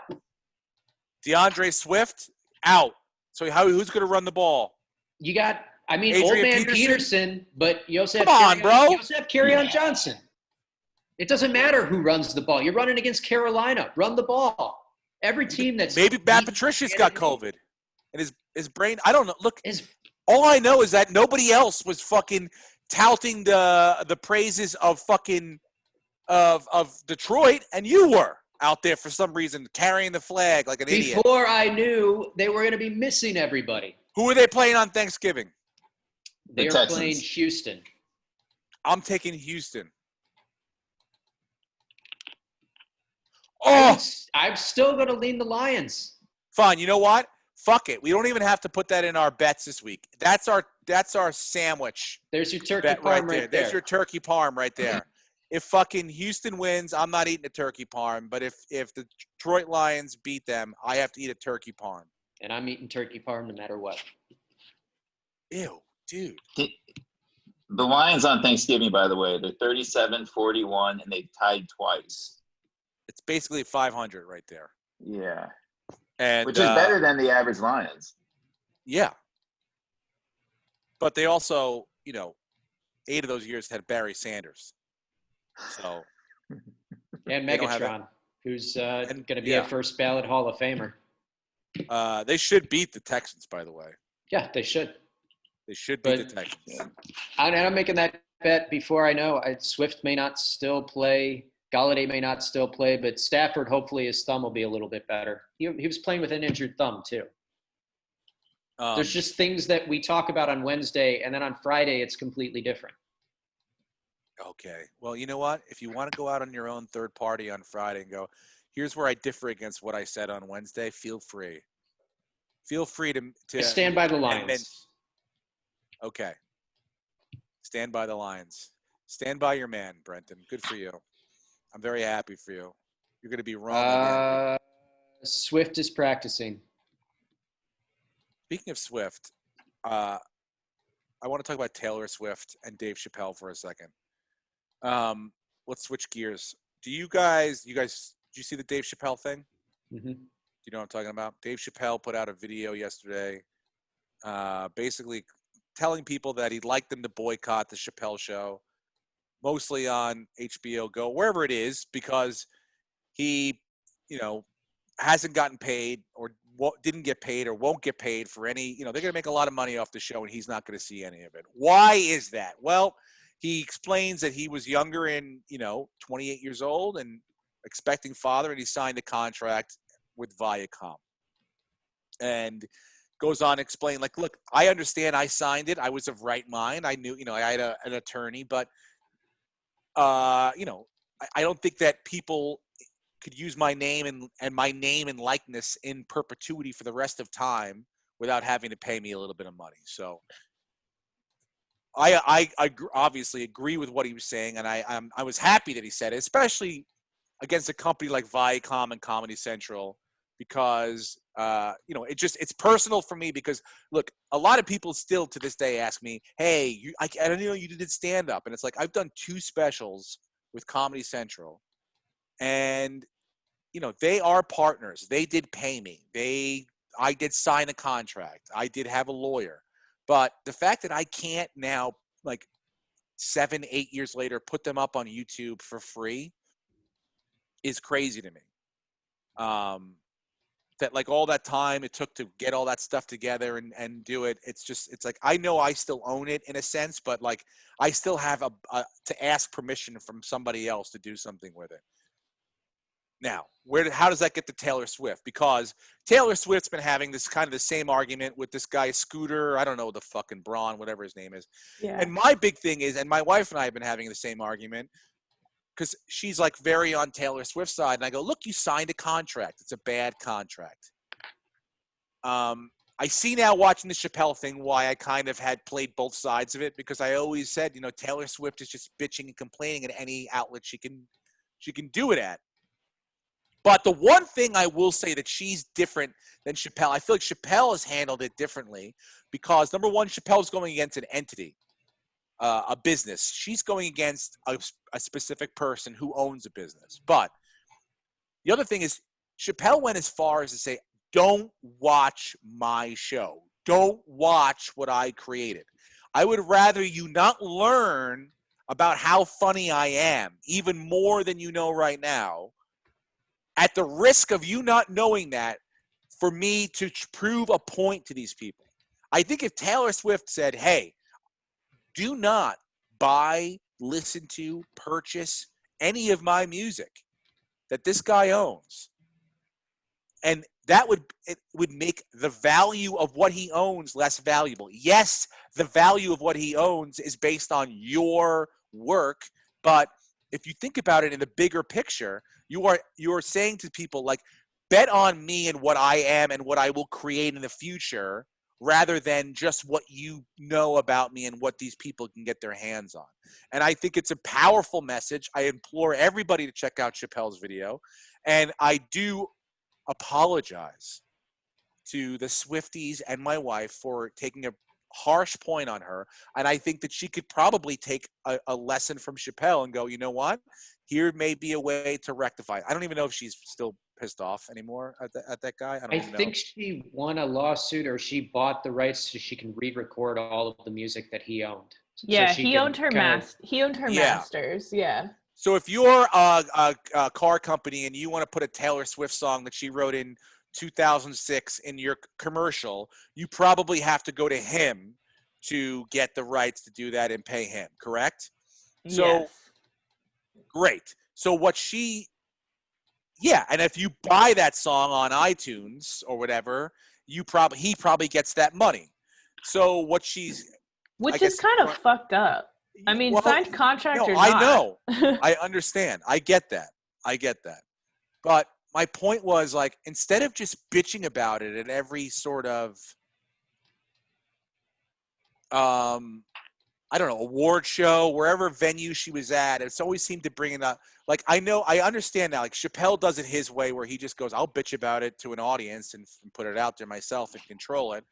DeAndre Swift, out. So who's going to run the ball? You got, Adrian old man Peterson, but you also have Kerryon Johnson. It doesn't matter who runs the ball. You're running against Carolina. Run the ball. Every team that's maybe Matt Patricia's got COVID. And his brain, I don't know. Look, all I know is that nobody else was fucking touting the praises of fucking of Detroit, and you were out there for some reason carrying the flag like an idiot. Before I knew they were going to be missing everybody. Who are they playing on Thanksgiving? They are playing Houston. I'm taking Houston. Oh, I'm still going to lean the Lions. Fine. You know what? Fuck it. We don't even have to put that in our bets this week. That's our sandwich. There's your turkey parm right there. There's your turkey parm right there. If fucking Houston wins, I'm not eating a turkey parm. But if the Detroit Lions beat them, I have to eat a turkey parm. And I'm eating turkey parm no matter what. Ew, dude. The Lions on Thanksgiving, by the way, they're 37-41, and they've tied twice. It's basically 500 right there. Yeah. And Which is better than the average Lions. Yeah. But they also, 8 of those years had Barry Sanders. So. And Megatron, who's going to be a first ballot Hall of Famer. They should beat the Texans, by the way. Yeah, they should. They should beat the Texans. Yeah. I'm making that bet before I know. Swift may not still play. Galladay may not still play, but Stafford, hopefully his thumb will be a little bit better. He was playing with an injured thumb, too. There's just things that we talk about on Wednesday, and then on Friday it's completely different. Okay. Well, you know what? If you want to go out on your own third party on Friday and go, here's where I differ against what I said on Wednesday, feel free. Feel free to I stand by the Lions. Okay. Stand by the Lions. Stand by your man, Brenton. Good for you. I'm very happy for you. You're going to be wrong again. Swift is practicing. Speaking of Swift, I want to talk about Taylor Swift and Dave Chappelle for a second. Let's switch gears. Do you guys, did you see the Dave Chappelle thing? Mm-hmm. Do you know what I'm talking about? Dave Chappelle put out a video yesterday, basically telling people that he'd like them to boycott the Chappelle show, mostly on HBO Go, wherever it is, because he, hasn't gotten paid or didn't get paid or won't get paid for any, they're going to make a lot of money off the show and he's not going to see any of it. Why is that? Well, he explains that he was younger and, 28 years old and expecting father, and he signed a contract with Viacom. And goes on to explain, like, look, I understand I signed it. I was of right mind. I knew, I had an attorney, but, I don't think that people could use my name and my name and likeness in perpetuity for the rest of time without having to pay me a little bit of money. So I obviously agree with what he was saying, and I was happy that he said it, especially against a company like Viacom and Comedy Central, because it's personal for me. Because look, a lot of people still to this day ask me, "Hey, I don't know you did stand up," and it's like I've done 2 specials with Comedy Central, and they are partners. They did pay me. I did sign a contract. I did have a lawyer. But the fact that I can't now, like 7, 8 years later, put them up on YouTube for free is crazy to me. That like all that time it took to get all that stuff together and do it. It's like, I know I still own it in a sense, but like I still have to ask permission from somebody else to do something with it. Now, how does that get to Taylor Swift? Because Taylor Swift's been having this kind of the same argument with this guy Scooter, I don't know, the fucking Braun, whatever his name is. Yeah. And my big thing is, and my wife and I have been having the same argument, because she's like very on Taylor Swift's side, and I go, look, you signed a contract. It's a bad contract. I see now watching the Chappelle thing why I kind of had played both sides of it, because I always said, Taylor Swift is just bitching and complaining at any outlet she can do it at. But the one thing I will say that she's different than Chappelle, I feel like Chappelle has handled it differently because, number one, Chappelle's going against an entity, a business. She's going against a specific person who owns a business. But the other thing is Chappelle went as far as to say, don't watch my show. Don't watch what I created. I would rather you not learn about how funny I am, even more than you know right now, at the risk of you not knowing that, for me to prove a point to these people. I think if Taylor Swift said, hey, do not buy, listen to, purchase any of my music that this guy owns, and it would make the value of what he owns less valuable. Yes, the value of what he owns is based on your work, but if you think about it in the bigger picture, you are saying to people, like, bet on me and what I am and what I will create in the future, rather than just what you know about me and what these people can get their hands on. And I think it's a powerful message. I implore everybody to check out Chappelle's video. And I do apologize to the Swifties and my wife for taking a harsh point on her. And I think that she could probably take a lesson from Chappelle and go, you know what? Here may be a way to rectify it. I don't even know if she's still pissed off anymore at that guy. I don't even know. think she won a lawsuit, or she bought the rights so she can re-record all of the music that he owned. Yeah, so he owned her masters. Yeah. So if you're a car company and you want to put a Taylor Swift song that she wrote in 2006 in your commercial, you probably have to go to him to get the rights to do that and pay him, correct? So Yes. great. So and if you buy that song on iTunes or whatever, he probably gets that money. So which is kind of fucked up. I mean, signed contract or not. I know. I understand. I get that. But my point was, like, instead of just bitching about it at every sort of, I don't know, award show, wherever venue she was at, it's always seemed to bring it up. Like, I understand now, like, Chappelle does it his way where he just goes, I'll bitch about it to an audience and put it out there myself and control it.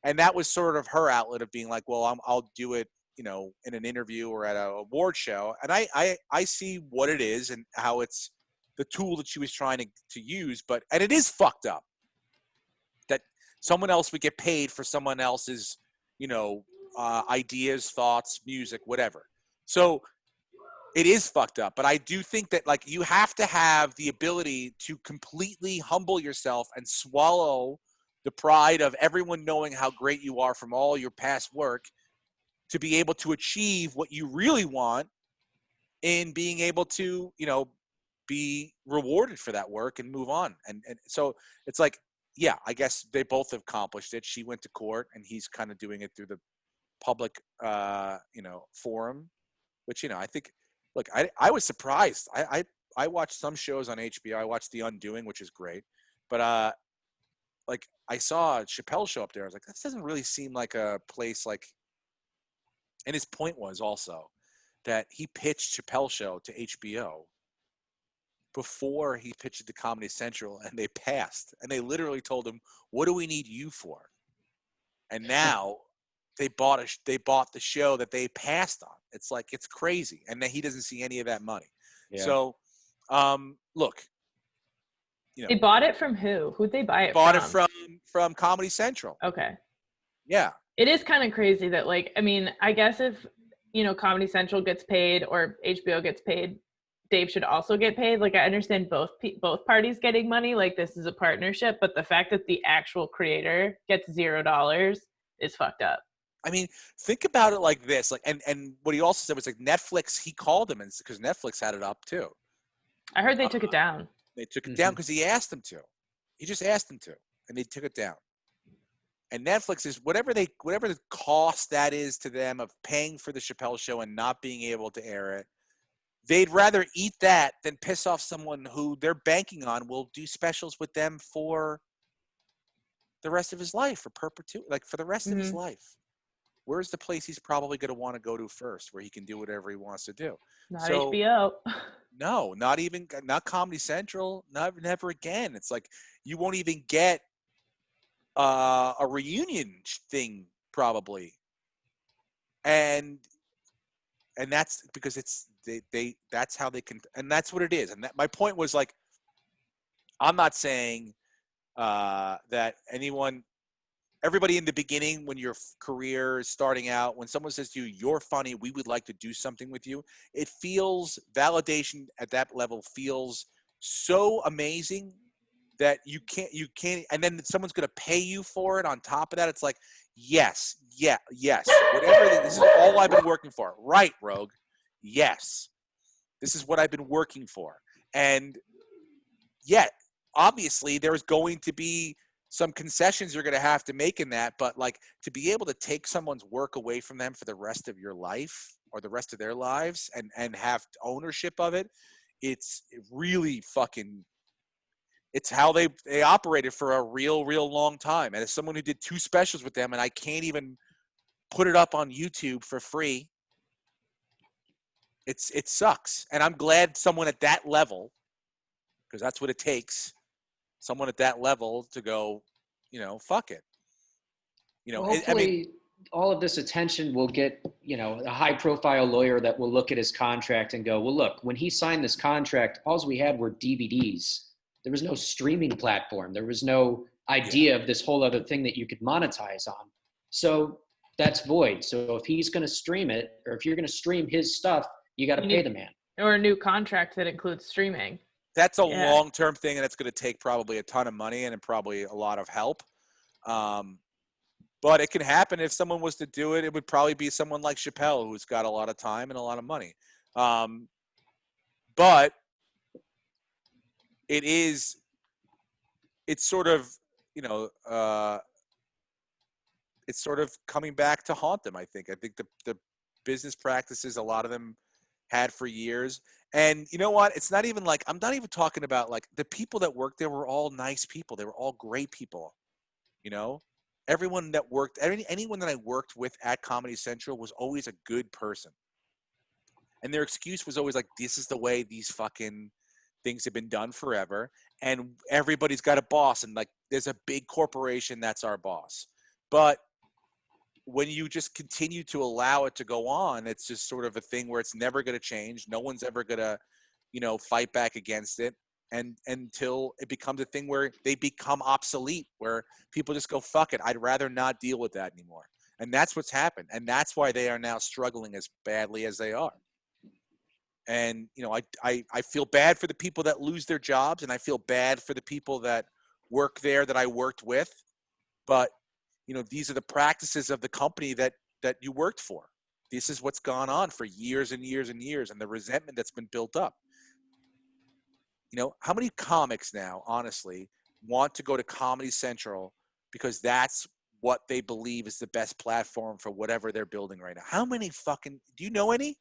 And that was sort of her outlet of being like, well, I'll do it, you know, in an interview or at an award show. And I see what it is and how it's the tool that she was trying to use. And it is fucked up that someone else would get paid for someone else's, you know, ideas, thoughts, music, whatever. So it is fucked up. But I do think that, like, you have to have the ability to completely humble yourself and swallow the pride of everyone knowing how great you are from all your past work to be able to achieve what you really want in being able to, you know, be rewarded for that work and move on. And so it's like, yeah, I guess they both have accomplished it. She went to court and he's kind of doing it through the public, you know, forum, which, you know, I think, look, I was surprised. I watched some shows on HBO. I watched The Undoing, which is great. But, like, I saw Chappelle show up there. I was like, this doesn't really seem like a place like, and his point was also that he pitched Chappelle show to HBO before he pitched it to Comedy Central, and they passed. And they literally told him, what do we need you for? And now they bought the show that they passed on. It's like, it's crazy. And then he doesn't see any of that money. Yeah. So, look, you know, they bought it from who? Who'd they buy it from? Bought it from Comedy Central. Okay. Yeah. It is kind of crazy that, like, I mean, I guess if, you know, Comedy Central gets paid or HBO gets paid, Dave should also get paid. Like, I understand both parties getting money. Like, this is a partnership, but the fact that the actual creator gets $0 is fucked up. I mean, think about it like this. Like, and what he also said was, like, Netflix. He called him, and because Netflix had it up too. I heard they took it down. They took it down because he asked them to. He just asked them to, and they took it down. And Netflix is whatever the cost that is to them of paying for the Chappelle show and not being able to air it. They'd rather eat that than piss off someone who they're banking on will do specials with them for the rest of his life, for perpetuity, like for the rest of his life. Where's the place he's probably going to want to go to first, where he can do whatever he wants to do? Not HBO. No, not Comedy Central. Never again. It's like you won't even get a reunion thing probably, and that's because it's they that's how they can, and that's what it is. And my point was, like, I'm not saying that everybody in the beginning, when your career is starting out, when someone says to you, you're funny, we would like to do something with you, it feels, validation at that level feels so amazing that you can't, and then someone's going to pay you for it on top of that. It's like, yes, whatever, this is all I've been working for. Right, Rogue? Yes. This is what I've been working for. And yet, obviously, there's going to be some concessions you're going to have to make in that, but, like, to be able to take someone's work away from them for the rest of your life or the rest of their lives and have ownership of it, it's really fucking, it's how they operated for a real long time. And as someone who did 2 specials with them, and I can't even put it up on YouTube for free, it sucks. And I'm glad someone at that level, because that's what it takes, someone at that level to go, you know, fuck it. You know, hopefully, all of this attention will get, a high profile lawyer that will look at his contract and go, well, look, when he signed this contract, all we had were DVDs. There was no streaming platform. There was no idea of this whole other thing that you could monetize on. So that's void. So if he's going to stream it, or if you're going to stream his stuff, you got to pay the man. Or a new contract that includes streaming. That's a long-term thing, and it's going to take probably a ton of money and probably a lot of help. But it can happen if someone was to do it. It would probably be someone like Chappelle, who's got a lot of time and a lot of money. But it's sort of, it's sort of coming back to haunt them, I think. I think the business practices, a lot of them had for years. And you know what? It's not even like, I'm not even talking about like the people that worked there were all nice people. They were all great people, Everyone that worked, anyone that I worked with at Comedy Central was always a good person. And their excuse was always like, this is the way these fucking things have been done forever. And everybody's got a boss. And like, there's a big corporation that's our boss. But when you just continue to allow it to go on, it's just sort of a thing where it's never going to change. No one's ever going to, fight back against it. And until it becomes a thing where they become obsolete, where people just go, fuck it, I'd rather not deal with that anymore. And that's what's happened. And that's why they are now struggling as badly as they are. And, I feel bad for the people that lose their jobs, and I feel bad for the people that work there that I worked with. But, these are the practices of the company that you worked for. This is what's gone on for years and years and years, and the resentment that's been built up. How many comics now, honestly, want to go to Comedy Central because that's what they believe is the best platform for whatever they're building right now? How many do you know any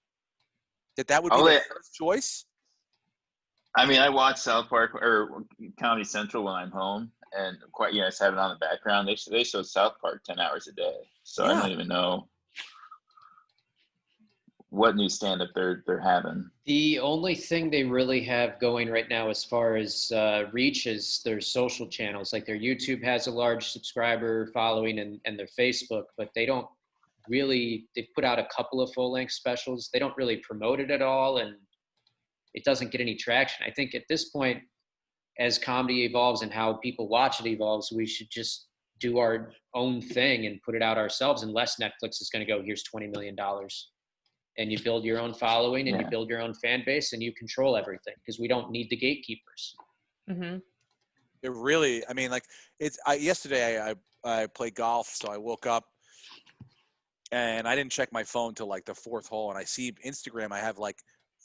that would be their first choice? I mean, I watch South Park or Comedy Central when I'm home, and I just have it on the background. They show South Park 10 hours a day, so I don't even know what new stand-up they're having. The only thing they really have going right now as far as reach is their social channels. Like their YouTube has a large subscriber following and their Facebook, but they've put out a couple of full-length specials. They don't really promote it at all, and it doesn't get any traction. I think at this point, as comedy evolves and how people watch it evolves, we should just do our own thing and put it out ourselves, unless Netflix is going to go, here's $20 million. And you build your own following and you build your own fan base and you control everything, because we don't need the gatekeepers. Mm-hmm. It really, I mean, like yesterday I played golf. So I woke up and I didn't check my phone till like the fourth hole. And I see Instagram, I have like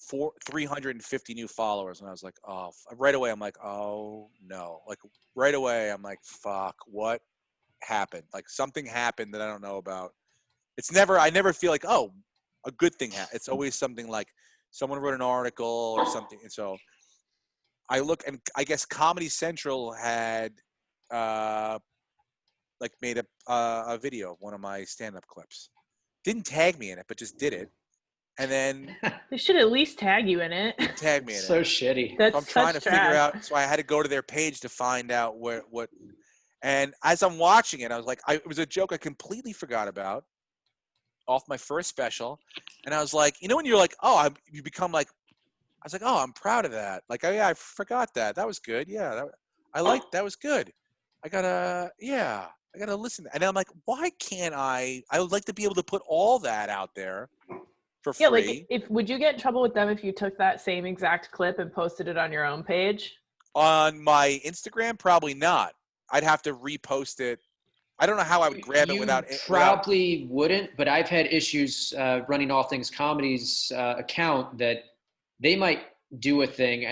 350 new followers. And I was like, oh, right away. I'm like, oh no. Like right away. I'm like, fuck, what happened? Like something happened that I don't know about. I never feel like, oh, a good thing. It's always something like someone wrote an article or something. And so I look, and I guess Comedy Central had made a video of one of my stand-up clips. Didn't tag me in it, but just did it. And then they should at least tag you in it. Tag me in so it. Shitty. That's so I'm trying to trash. figure out. So I had to go to their page to find out what. And as I'm watching it, I was like, it was a joke I completely forgot about, off my first special. And I was like, when you're like, you become like, I was like, oh, I'm proud of that. Like, oh yeah, I forgot that. That was good. Yeah, that was good. I gotta listen. And I'm like, why can't I would like to be able to put all that out there for free. Yeah, like would you get in trouble with them if you took that same exact clip and posted it on your own page? On my Instagram, probably not. I'd have to repost it. I don't know how I would grab it without. Probably wouldn't, but I've had issues running All Things Comedy's account that they might do a thing.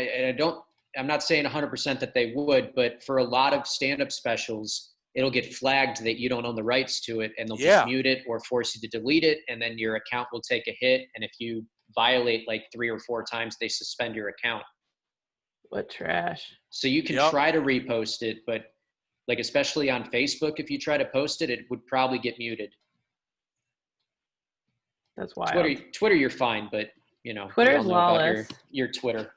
I'm not saying 100% that they would, but for a lot of stand-up specials, it'll get flagged that you don't own the rights to it, and they'll just mute it or force you to delete it, and then your account will take a hit. And if you violate like 3 or 4 times, they suspend your account. What trash. So you can try to repost it, but like especially on Facebook, if you try to post it, it would probably get muted. That's wild. Twitter, you're fine, but Twitter's lawless. Your Twitter.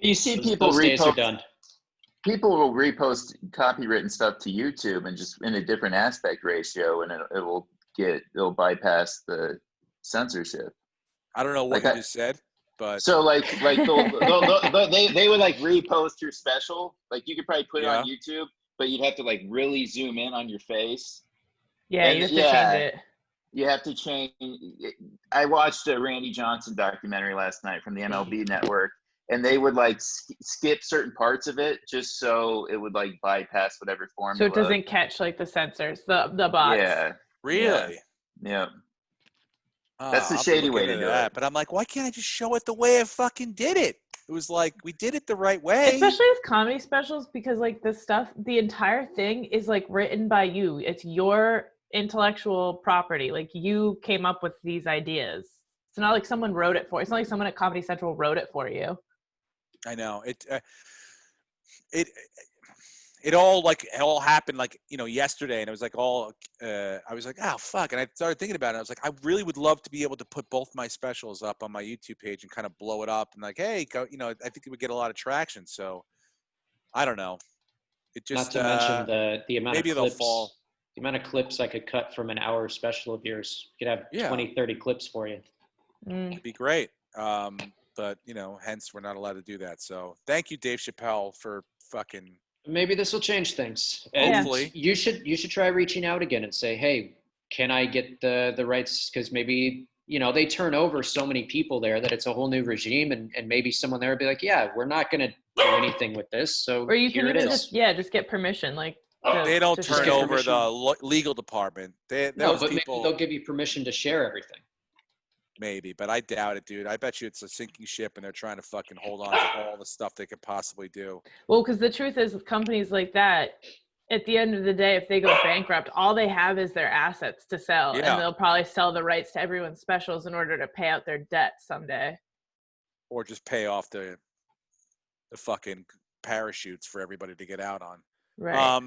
You see people those days are done. People will repost copywritten stuff to YouTube and just in a different aspect ratio, and it will it'll bypass the censorship. I don't know what Like you just said, but So like they would like repost your special. Like you could probably put it on YouTube, but you'd have to like really zoom in on your face. Yeah, And you have to change it. You have to change. I watched a Randy Johnson documentary last night from the MLB Network, and they would like skip certain parts of it just so it would like bypass whatever formula. So it doesn't catch like the censors, the bots. Yeah. really, Yeah. That's the I'll have to shady look way into to do that. it. But I'm like, why can't I just show it the way I fucking did it? It was like we did it the right way. Especially with comedy specials, because like the stuff, the entire thing is like written by you. It's your intellectual property. Like you came up with these ideas. It's not like someone wrote it for you. It's not like someone at Comedy Central wrote it for you. I know it all happened like, you know, yesterday, and it was like all I was like, oh fuck, and I started thinking about it. I was like, I really would love to be able to put both my specials up on my YouTube page and kind of blow it up and like, hey, go, you know, I think it would get a lot of traction. So I don't know. It just Not to mention the amount maybe of they'll clips. fall. The amount of clips I could cut from an hour special of yours. You could have 20, 30 clips for you. It'd be great. But you know, hence we're not allowed to do that. So thank you, Dave Chappelle, for fucking. Maybe this will change things. And Hopefully. you should try reaching out again and say, hey, can I get the rights? Because maybe, you know, they turn over so many people there that it's a whole new regime, and maybe someone there would be like, yeah, we're not going to do anything with this. So Or you here can it even is. just get permission. Like They don't to turn share. over the legal department. No, Those but people, maybe they'll give you permission to share everything. maybe, but I doubt it, dude. I bet you it's a sinking ship, and they're trying to fucking hold on to all the stuff they could possibly do. Well, because the truth is with companies like that, at the end of the day, if they go bankrupt, all they have is their assets to sell. Yeah. And they'll probably sell the rights to everyone's specials in order to pay out their debt someday. Or just pay off the fucking parachutes for everybody to get out on. Right.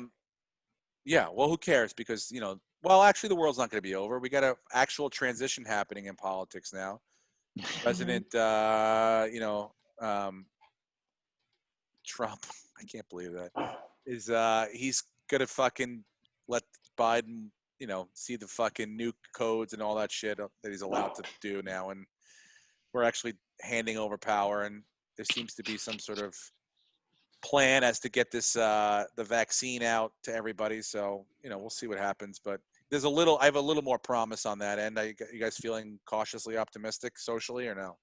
Yeah, well, who cares? Because, you know, well, actually, the world's not going to be over. We got an actual transition happening in politics now. President, you know, Trump, I can't believe that, is he's going to fucking let Biden, you know, see the fucking nuke codes and all that shit that he's allowed to do now. And we're actually handing over power, and there seems to be some sort of plan as to get this the vaccine out to everybody. So, you know, we'll see what happens, but I have a little more promise on that end. You guys feeling cautiously optimistic socially or no?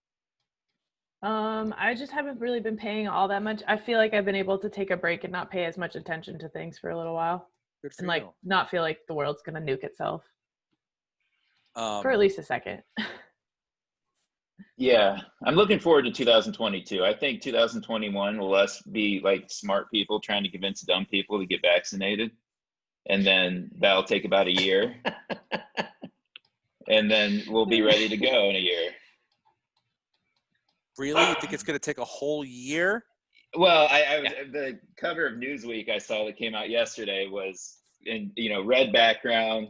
I just haven't really been paying all that much. I feel like I've been able to take a break and not pay as much attention to things for a little while. Good for And like you. not feel like the world's gonna nuke itself. For at Um, least a second. Yeah, I'm looking forward to 2022. I think 2021 will us be like smart people trying to convince dumb people to get vaccinated, and then that'll take about a year, and then we'll be ready to go in a year. really? You think it's going to take a whole year? Well, I was the cover of Newsweek I saw that came out yesterday was in, you know, red background.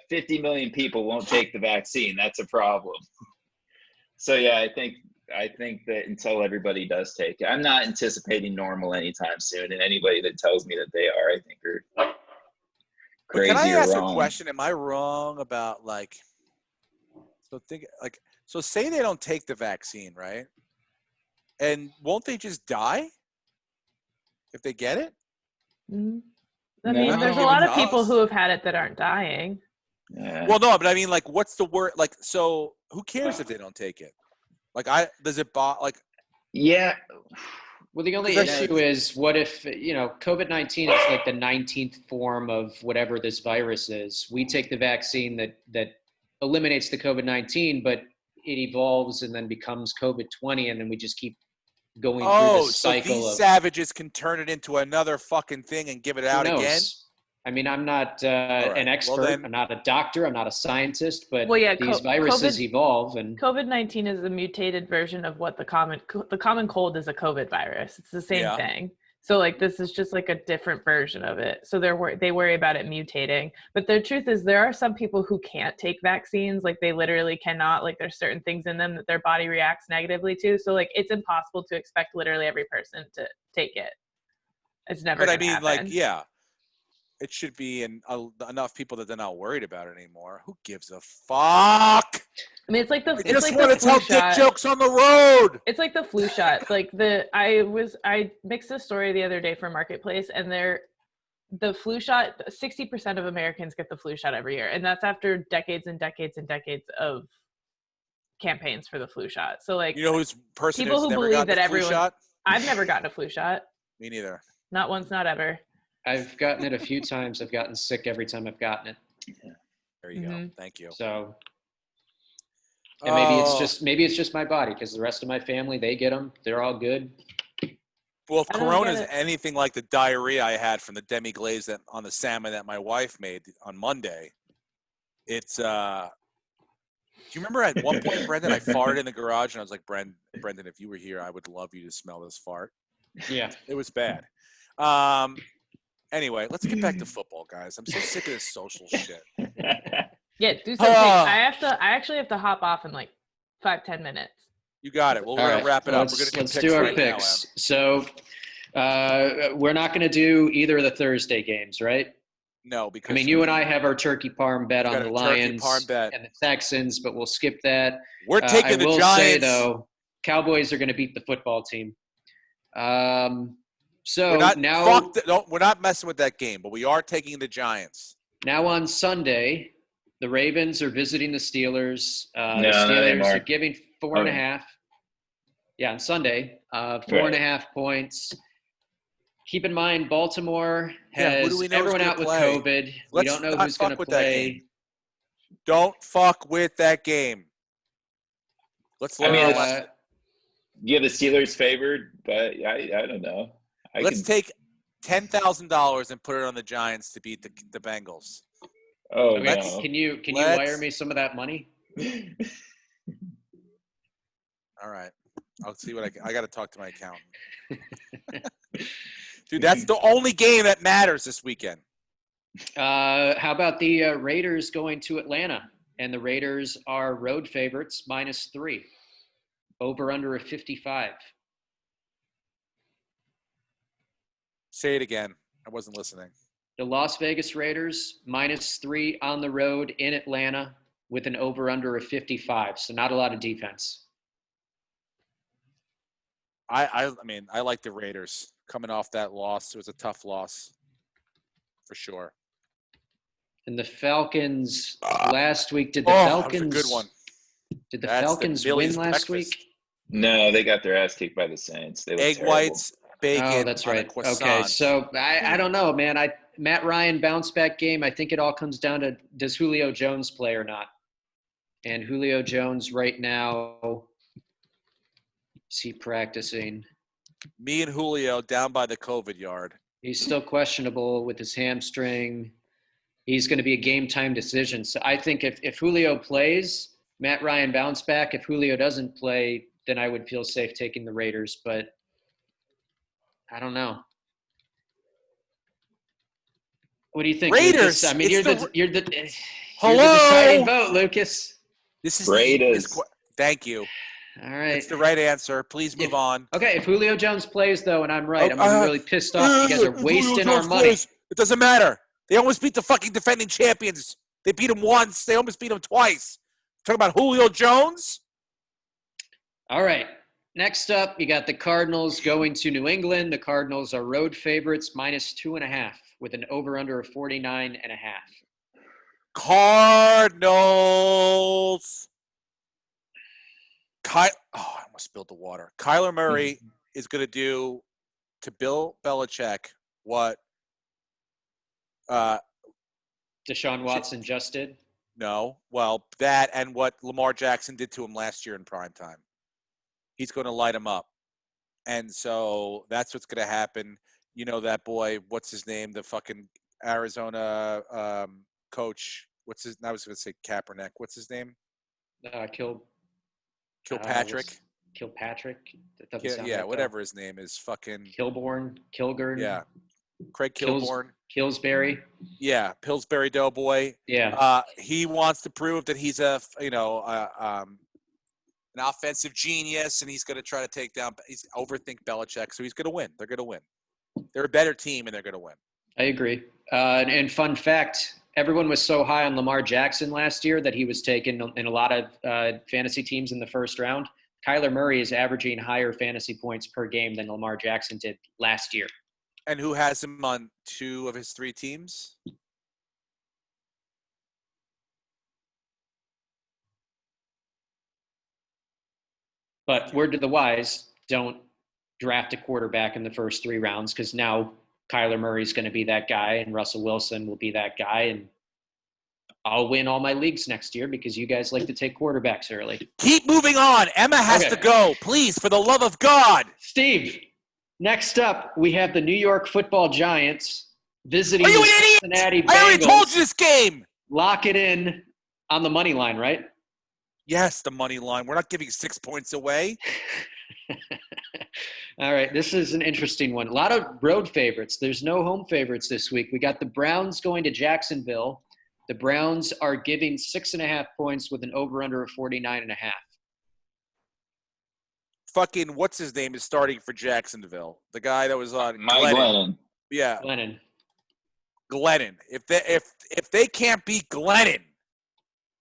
50 million people won't take the vaccine. That's a problem. So yeah, I think that until everybody does take it, I'm not anticipating normal anytime soon. And anybody that tells me that they are, I think are But crazy can I or ask wrong. a question? Am I wrong about like, so say they don't take the vaccine, right? And won't they just die if they get it? I No. mean, Not there's a even lot of to people us. who have had it that aren't dying. Yeah. Well, no, but I mean, like, what's the word? Like, so who cares if they don't take it? Like, Yeah. Well, the only Because issue is what if, you know, COVID-19 is like the 19th form of whatever this virus is. We take the vaccine that eliminates the COVID-19, but it evolves and then becomes COVID-20, and then we just keep going through this so cycle these of savages can turn it into another fucking thing and give it who out knows? again? I mean, I'm not right. an expert. Well, then- I'm not a doctor. I'm not a scientist. But Well, yeah, these viruses evolve, and COVID-19 is a mutated version of what the common cold is a COVID virus. It's the same Yeah. thing. So like this is just like a different version of it. So they worry about it mutating. But the truth is there are some people who can't take vaccines. Like they literally cannot. Like there's certain things in them that their body reacts negatively to. So like it's impossible to expect literally every person to take it. It's never. But I gonna mean, happen. like, yeah. it should be enough people that they're not worried about it anymore. Who gives a fuck? I mean, it's like the I it's just like want the to tell flu dick shot. jokes on the road. It's like the flu shot. Like I mixed a story the other day for Marketplace, and the flu shot. 60% of Americans get the flu shot every year, and that's after decades and decades and decades of campaigns for the flu shot. So like, You know who's person people who's who never believe gotten that the flu everyone. shot? I've never gotten a flu shot. Me neither. Not once, not ever. I've gotten it a few times. I've gotten sick every time I've gotten it. There you go. Thank you. So, and maybe Oh. it's just my body, because the rest of my family, they get them. They're all good. Well, if I don't Corona get is it. anything like the diarrhea I had from the demi glaze that on the salmon that my wife made on Monday, it's do you remember at one point, Brendan, I farted in the garage and I was like, Brendan, if you were here, I would love you to smell this fart. Yeah. It was bad. Anyway, let's get back to football, guys. I'm so sick of this social shit. Yeah, do something. I actually have to hop off in like 5-10 minutes. You got it. Well, we're All going right, to wrap it up. We're going to let's get do picks our right now, picks. Em. So, we're not going to do either of the Thursday games, right? No, because I mean, you and I have our turkey parm bet We on got the a turkey Lions parm bet. and the Texans, but we'll skip that. We're taking I the will Giants. say, though, Cowboys are going to beat the football team. So we're not messing with that game, but we are taking the Giants. Now on Sunday, the Ravens are visiting the Steelers. No, The not Steelers anymore. are giving 4.5. Yeah, on Sunday, 4.5 points. Keep in mind, Baltimore Yeah, who do has we know is everyone gonna out with play? COVID. We Let's don't know not who's going fuck to with that play. game. Don't fuck with that game. Let's learn mean, our it's- lesson. You have the Steelers favored, but I don't know. Let's take $10,000 and put it on the Giants to beat the Bengals. Oh, Okay, no. can you Let's- wire me some of that money? All right. I'll see what I got to talk to my accountant. Dude, that's the only game that matters this weekend. How about the Raiders going to Atlanta? And the Raiders are road favorites, -3. Over under a 55. Say it again. I wasn't listening. The Las Vegas Raiders, -3 on the road in Atlanta with an over under of 55. So not a lot of defense. I mean, I like the Raiders coming off that loss. It was a tough loss for sure. And the Falcons last week, did the That Falcons was a good one. Did the That's the Falcons Billy's win last breakfast. week? No, they got their ass kicked by the Saints. They look Egg terrible. whites, bacon. Oh, that's on a right. croissant. Okay, so I don't know, man. Matt Ryan bounce back game. I think it all comes down to, does Julio Jones play or not? And Julio Jones right now, is he practicing? Me and Julio down by the COVID yard. He's still questionable with his hamstring. He's going to be a game time decision. So I think if Julio plays, Matt Ryan bounce back. If Julio doesn't play, then I would feel safe taking the Raiders. But I don't know. What do you think, Raiders! Lucas? I mean, It's you're the Hello? deciding vote, Lucas. This is Raiders. Thank you. All right. It's the right answer. Please move on. Okay, if Julio Jones plays, though, and I'm right, I'm going to be really pissed off. You guys are wasting our money. It doesn't matter. They almost beat the fucking defending champions. They beat them once. They almost beat them twice. Talking about Julio Jones? All right. Next up, you got the Cardinals going to New England. The Cardinals are road favorites, -2.5, with an over-under of 49.5. Cardinals. I almost spilled the water. Kyler Murray is going to do to Bill Belichick what Deshaun Watson just did. no, well, that and what Lamar Jackson did to him last year in primetime. He's going to light him up. And so that's what's going to happen. You know that boy, what's his name? The fucking Arizona coach. I was going to say Kaepernick. What's his name? Kilpatrick. Kilpatrick. That doesn't sound Yeah, right, whatever his name is. Fucking Kilborn. Kilgurn. yeah. Craig Kilborn. Killsbury. Yeah, Pillsbury Doughboy. Yeah. He wants to prove that he's an offensive genius, and he's going to try to overthink Belichick, so he's going to win. They're going to win. They're a better team, and they're going to win. I agree. And fun fact, everyone was so high on Lamar Jackson last year that he was taken in a lot of fantasy teams in the first round. Kyler Murray is averaging higher fantasy points per game than Lamar Jackson did last year. And who has him on 2 of his 3 teams? But word to the wise, don't draft a quarterback in the first 3 rounds because now Kyler Murray's going to be that guy and Russell Wilson will be that guy. And I'll win all my leagues next year because you guys like to take quarterbacks early. Keep moving on. Emma has to go. Please, for the love of God. Steve, next up, we have the New York Football Giants visiting Are you the an idiot? Cincinnati Bengals. I already told you this game. Lock it in on the money line, right? Yes, the money line. We're not giving 6 points away. All right, this is an interesting one. A lot of road favorites. There's no home favorites this week. We got the Browns going to Jacksonville. The Browns are giving 6.5 points with an over-under of 49.5. Fucking what's his name is starting for Jacksonville? The guy that was on Mike Glennon. Yeah, Glennon. If they can't beat Glennon,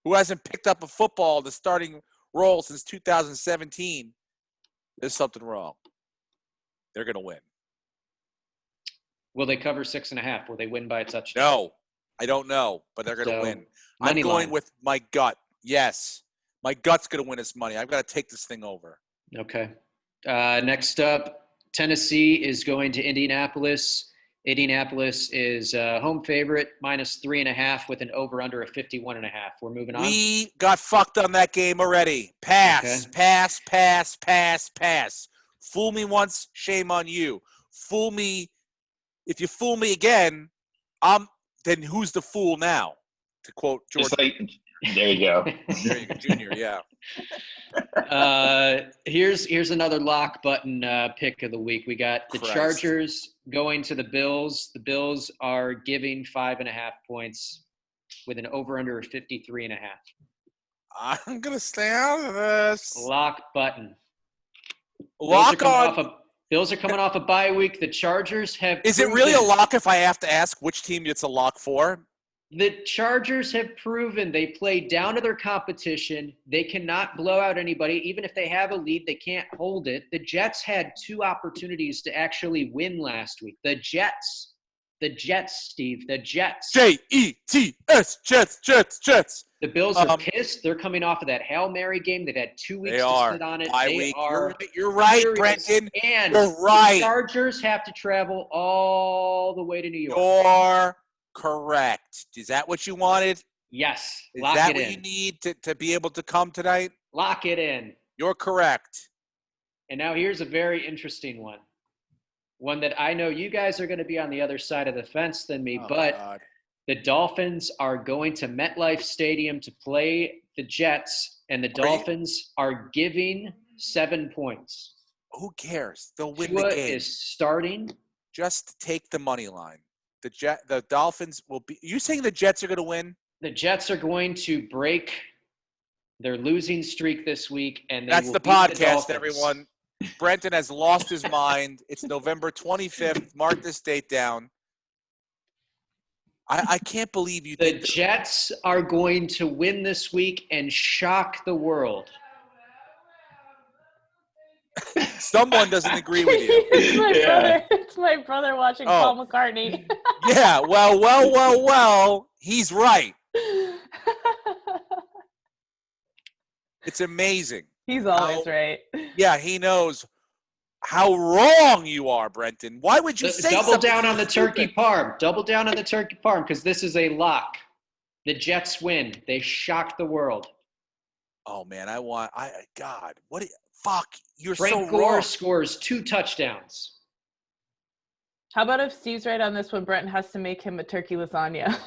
who hasn't picked up a football the starting role since 2017, there's something wrong. They're gonna win. Will they cover 6.5? Will they win by a touchdown? No, I don't know, but they're gonna win. I'm money going line. with my gut. Yes, my gut's gonna win us money. I've got to take this thing over. Okay. Next up, Tennessee is going to Indianapolis. Indianapolis is home favorite, -3.5 with an over-under of 51.5. We're moving on. We got fucked on that game already. Pass, Okay. pass, pass, pass, pass. Fool me once, shame on you. Fool me. If you fool me again, then who's the fool now? To quote George. Just like, there you go. There you go, Junior. Yeah. Here's another lock button pick of the week. We got the Christ. Chargers going to the Bills. The Bills are giving 5.5 points with an over-under of 53.5. I'm gonna stay out of this. Lock button. Lock on. Bills are coming off a bye week. The Chargers have. Is it really a lock if I have to ask which team it's a lock for? The Chargers have proven they play down to their competition. They cannot blow out anybody. Even if they have a lead, they can't hold it. The Jets had 2 opportunities to actually win last week. The Jets, Steve, the Jets. Jets, Jets. The Bills are pissed. They're coming off of that Hail Mary game. They've had 2 weeks to sit on it. Bye They week. are You're right, furious. Brendan. And You're right. the Chargers have to travel all the way to New York. You're correct. Is that what you wanted? Yes. Is Lock that it what in. you need to be able to come tonight? Lock it in. You're correct. And now here's a very interesting one. One that I know you guys are going to be on the other side of the fence than me, but God. the Dolphins are going to MetLife Stadium to play the Jets, and the Dolphins are giving 7 points. Who cares? They'll win Tua the game. is starting. Just take the money line. The Dolphins will be. You saying the Jets are going to win? The Jets are going to break their losing streak this week, and they That's will the beat podcast, Dolphins. everyone. Brenton has lost his mind. It's November 25th. Mark this date down. I can't believe you The did. Jets are going to win this week and shock the world. Someone doesn't agree with you. It's my Yeah. brother. It's my brother watching Oh. Paul McCartney. Yeah, well. He's right. It's amazing. He's always How- right. Yeah, he knows how wrong you are, Brenton. Why would you say Double something down so on the turkey stupid? parm. Double down on the turkey parm because this is a lock. The Jets win. They shock the world. Oh man, God, what? Fuck, you're Frank so Gore wrong. scores 2 touchdowns. How about if Steve's right on this one, Brenton has to make him a turkey lasagna.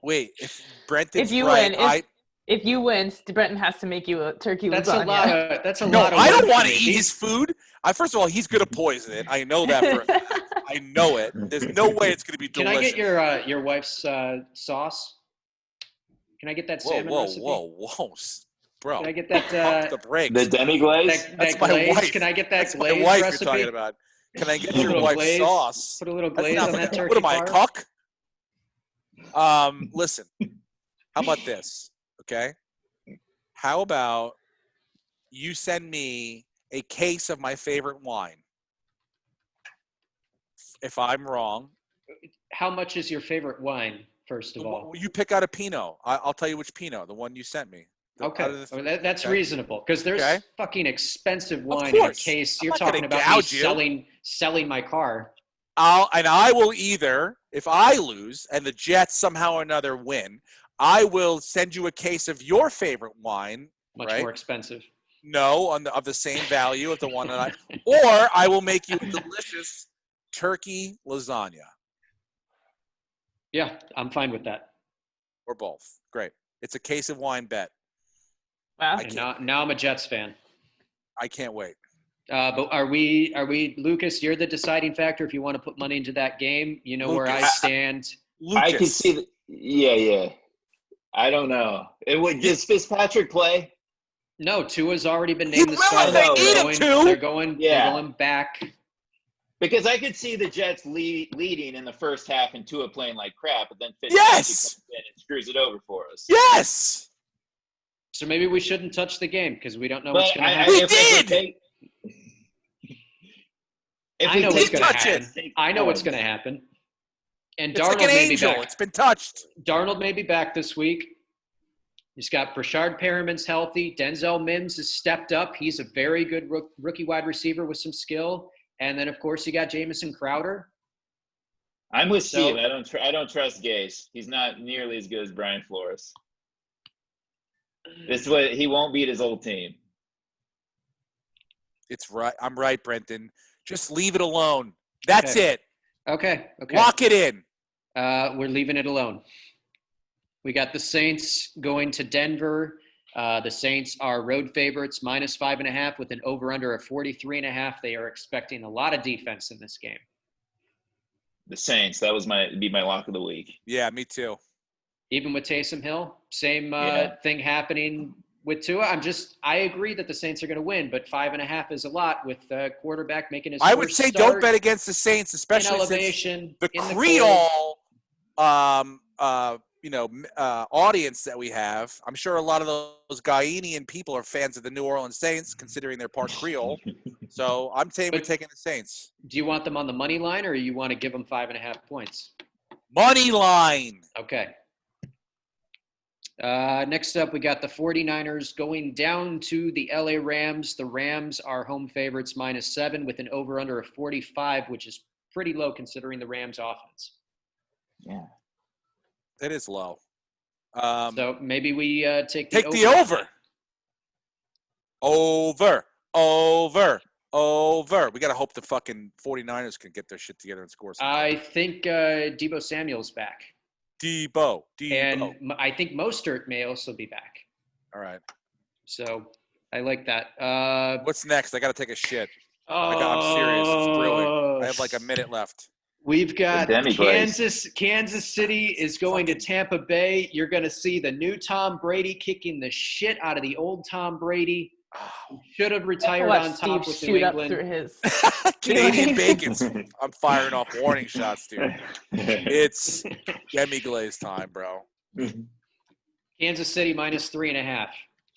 Wait, if Brenton's If you right, win, if you win, Brenton has to make you a turkey That's lasagna. a lot of. That's a no, lot of. I don't work want to me. eat his food. First of all, he's gonna poison it. I know that for a fact. I know it. There's no way it's gonna be Can delicious. I get your wife's sauce? Can I get that salmon recipe? Whoa, bro. Can I get that Pump the brakes. The demi glaze. that That's my glaze? wife. Can I get that That's my glaze wife recipe? you're talking about. Can I get Put a your little wife's glaze. sauce? Put a little That's glaze not on that like- turkey What am I, a parm. cuck? Listen, how about this? Okay. How about you send me a case of my favorite wine? If I'm wrong, How much is your favorite wine, first of the all? one- you pick out a Pinot. I'll tell you which Pinot, the one you sent me. Okay, Out of the I mean, that's okay. reasonable because there's Okay. fucking expensive wine in a course. case. I'm You're not gonna talking about me gouge you. selling my car. I will either, if I lose and the Jets somehow or another win, I will send you a case of your favorite wine. Much Right? more expensive. No, of the same value of the one that or I will make you a delicious turkey lasagna, Yeah, I'm fine with that. or both. Great. It's a case of wine bet. Wow. And now I'm a Jets fan. I can't wait. But are we, Lucas, you're the deciding factor if you want to put money into that game. You know where I Lucas. stand. I can Lucas. see yeah. I don't know. Does Fitzpatrick play? No, Tua's already been He named the will starter. if they They're need him going- to. They're going Yeah. back. Because I could see the Jets leading in the first half and Tua playing like crap, but then Fitzpatrick Yes! comes in and screws it over for us. Yes. So maybe we shouldn't touch the game because we don't know But what's going to I, happen. We if we did! take- if I we know take what's the gonna touch Jets, it. take I know what's points. going to happen. And It's Darnold like an may be angel. back. It's been touched. Darnold may be back this week. He's got Brashard Perriman's healthy. Denzel Mims has stepped up. He's a very good rookie wide receiver with some skill. And then, of course, you got Jamison Crowder. I'm with So- Steve. I don't trust Gase. He's not nearly as good as Brian Flores. This is what he won't beat his old team. It's right. I'm right, Brenton. Just leave it alone. That's Okay. it. Okay. Lock it in. We're leaving it alone. We got the Saints going to Denver. The Saints are road favorites, -5.5 with an over-under of 43.5. They are expecting a lot of defense in this game. The Saints. That was be my lock of the week. Yeah, me too. Even with Taysom Hill, same Yeah. thing happening with Tua. I agree that the Saints are going to win, but 5.5 is a lot with the quarterback making his I would first say start don't bet against the Saints, in especially since elevation. the in the Creole audience that we have. I'm sure a lot of those Guyanian people are fans of the New Orleans Saints, considering they're part Creole. So I'm saying we're But- taking the Saints. Do you want them on the money line, or you want to give them 5.5 points? Money line. Okay. Next up, we got the 49ers going down to the LA Rams. The Rams are home favorites -7 with an over-under of 45, which is pretty low considering the Rams offense. Yeah. It is low. So maybe we take Take the over. Over. We got to hope the fucking 49ers can get their shit together and score some. I think Deebo Samuel's back. Debo. And I think Mostert may also be back. All right. So I like that. What's next? I got to take a shit. I'm serious. It's brewing. I have like a minute left. We've got demi-glaze. Kansas City is going to Tampa Bay. You're going to see the new Tom Brady kicking the shit out of the old Tom Brady. Should have retired Watch on top Steve with shoot New up England. through his. Canadian Bacon's. I'm firing off warning shots, dude. It's demi-glaze time, bro. Kansas City -3.5.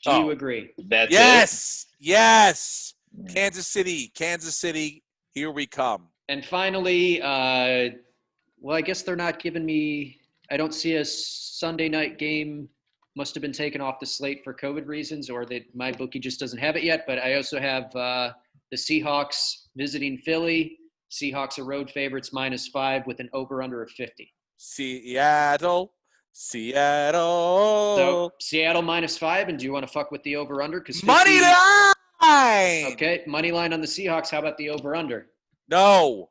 Do Oh. you agree? That's Yes. it. Kansas City, here we come. And finally, well, I guess they're not giving me – I don't see a Sunday night game. Must have been taken off the slate for COVID reasons, or my bookie just doesn't have it yet. But I also have the Seahawks visiting Philly. Seahawks are road favorites -5 with an over-under of 50. Seattle. So Seattle -5, and do you want to fuck with the over/under? Money line. Okay, money line on the Seahawks. How about the over/under? No,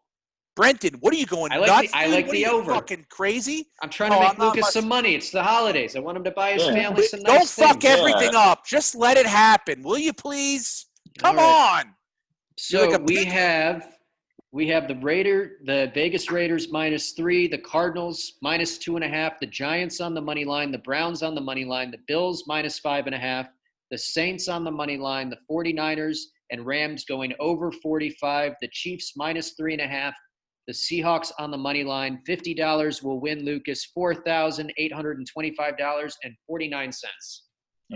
Brenton, what are you going I like nuts? the- I dude? like What the are you, over. Fucking crazy. I'm trying to Oh, make I'm not Lucas much- some money. It's the holidays. I want him to buy his Yeah. family some Don't nice fuck things. everything up. Just let it happen, will you, please? Come All right. on. So You're like a we pig. have the Vegas Raiders -3, the Cardinals -2.5, the Giants on the money line, the Browns on the money line, the Bills -5.5, the Saints on the money line, the 49ers, and Rams going over 45. The Chiefs minus 3.5. The Seahawks on the money line. $50 will win, Lucas. $4,825.49.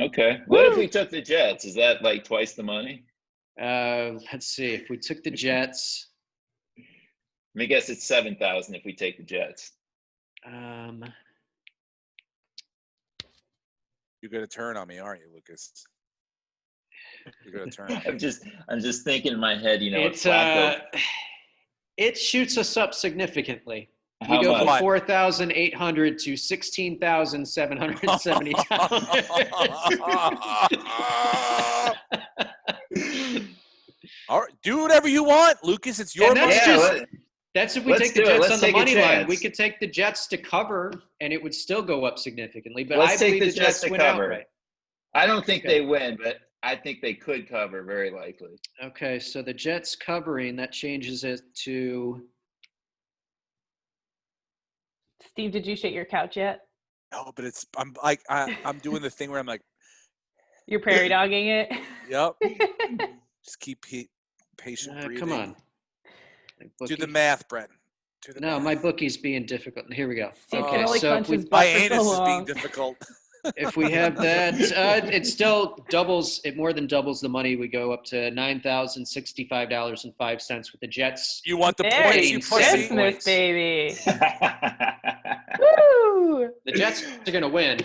Okay. What if we took the Jets? Is that like twice the money? Let's see. If we took the Jets, Let me guess it's 7,000 if we take the Jets. You're gonna turn on me, aren't you, Lucas? You're gonna turn. I'm just thinking in my head, you know, it's Flacco, it shoots us up significantly. how We go much? from 4,800 to 16,770. All right, do whatever you want, Lucas. It's your And that's money. just- That's if we Let's take the do it. Jets Let's on the take a money line. chance. We could take the Jets to cover, and it would still go up significantly. But Let's I take believe the the Jets Jets to win cover. outright. I don't think Okay. they win, but I think they could cover very likely. Okay, so the Jets covering, that changes it to Steve, did you shit your couch yet? No, but I'm doing the thing where I'm like, You're prairie dogging it. yep. Just keep patient breathing. come on. Do the math, Brent. Do the No, math. my bookie's being difficult. Here we go. Steve Okay, can only so clench if we- his My butt for so anus is being long. difficult. If we have that, it still doubles. It more than doubles the money. We go up to $9,065.05 with the Jets. You want the Merry points, you pussy? Christmas, Points. baby. Woo! The Jets are going to win.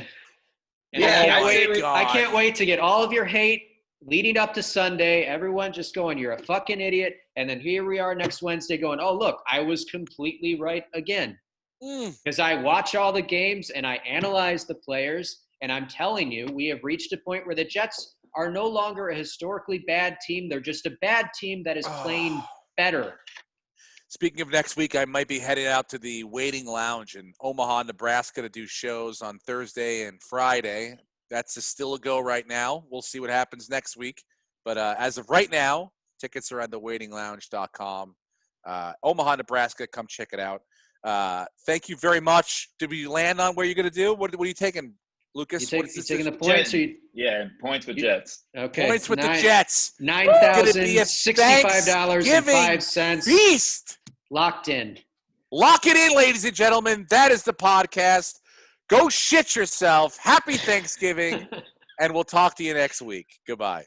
And Yeah, I, Oh my can't wait, I God. can't wait to get all of your hate leading up to Sunday. Everyone just going, you're a fucking idiot. And then here we are next Wednesday going, oh, look, I was completely right again. Because I watch all the games and I analyze the players. And I'm telling you, we have reached a point where the Jets are no longer a historically bad team. They're just a bad team that is playing better. Speaking of next week, I might be heading out to the Waiting Lounge in Omaha, Nebraska to do shows on Thursday and Friday. That's still a go right now. We'll see what happens next week. But as of right now, tickets are on thewaitinglounge.com. Omaha, Nebraska, come check it out. Thank you very much. Did we land on where you're going to do? What are you taking, Lucas? You taking the points? Or you, Yeah, points with Jets. okay. Points with the Jets. $9,065.05 Beast. locked in. Lock it in, ladies and gentlemen. That is the podcast. Go shit yourself. Happy Thanksgiving. And we'll talk to you next week. Goodbye.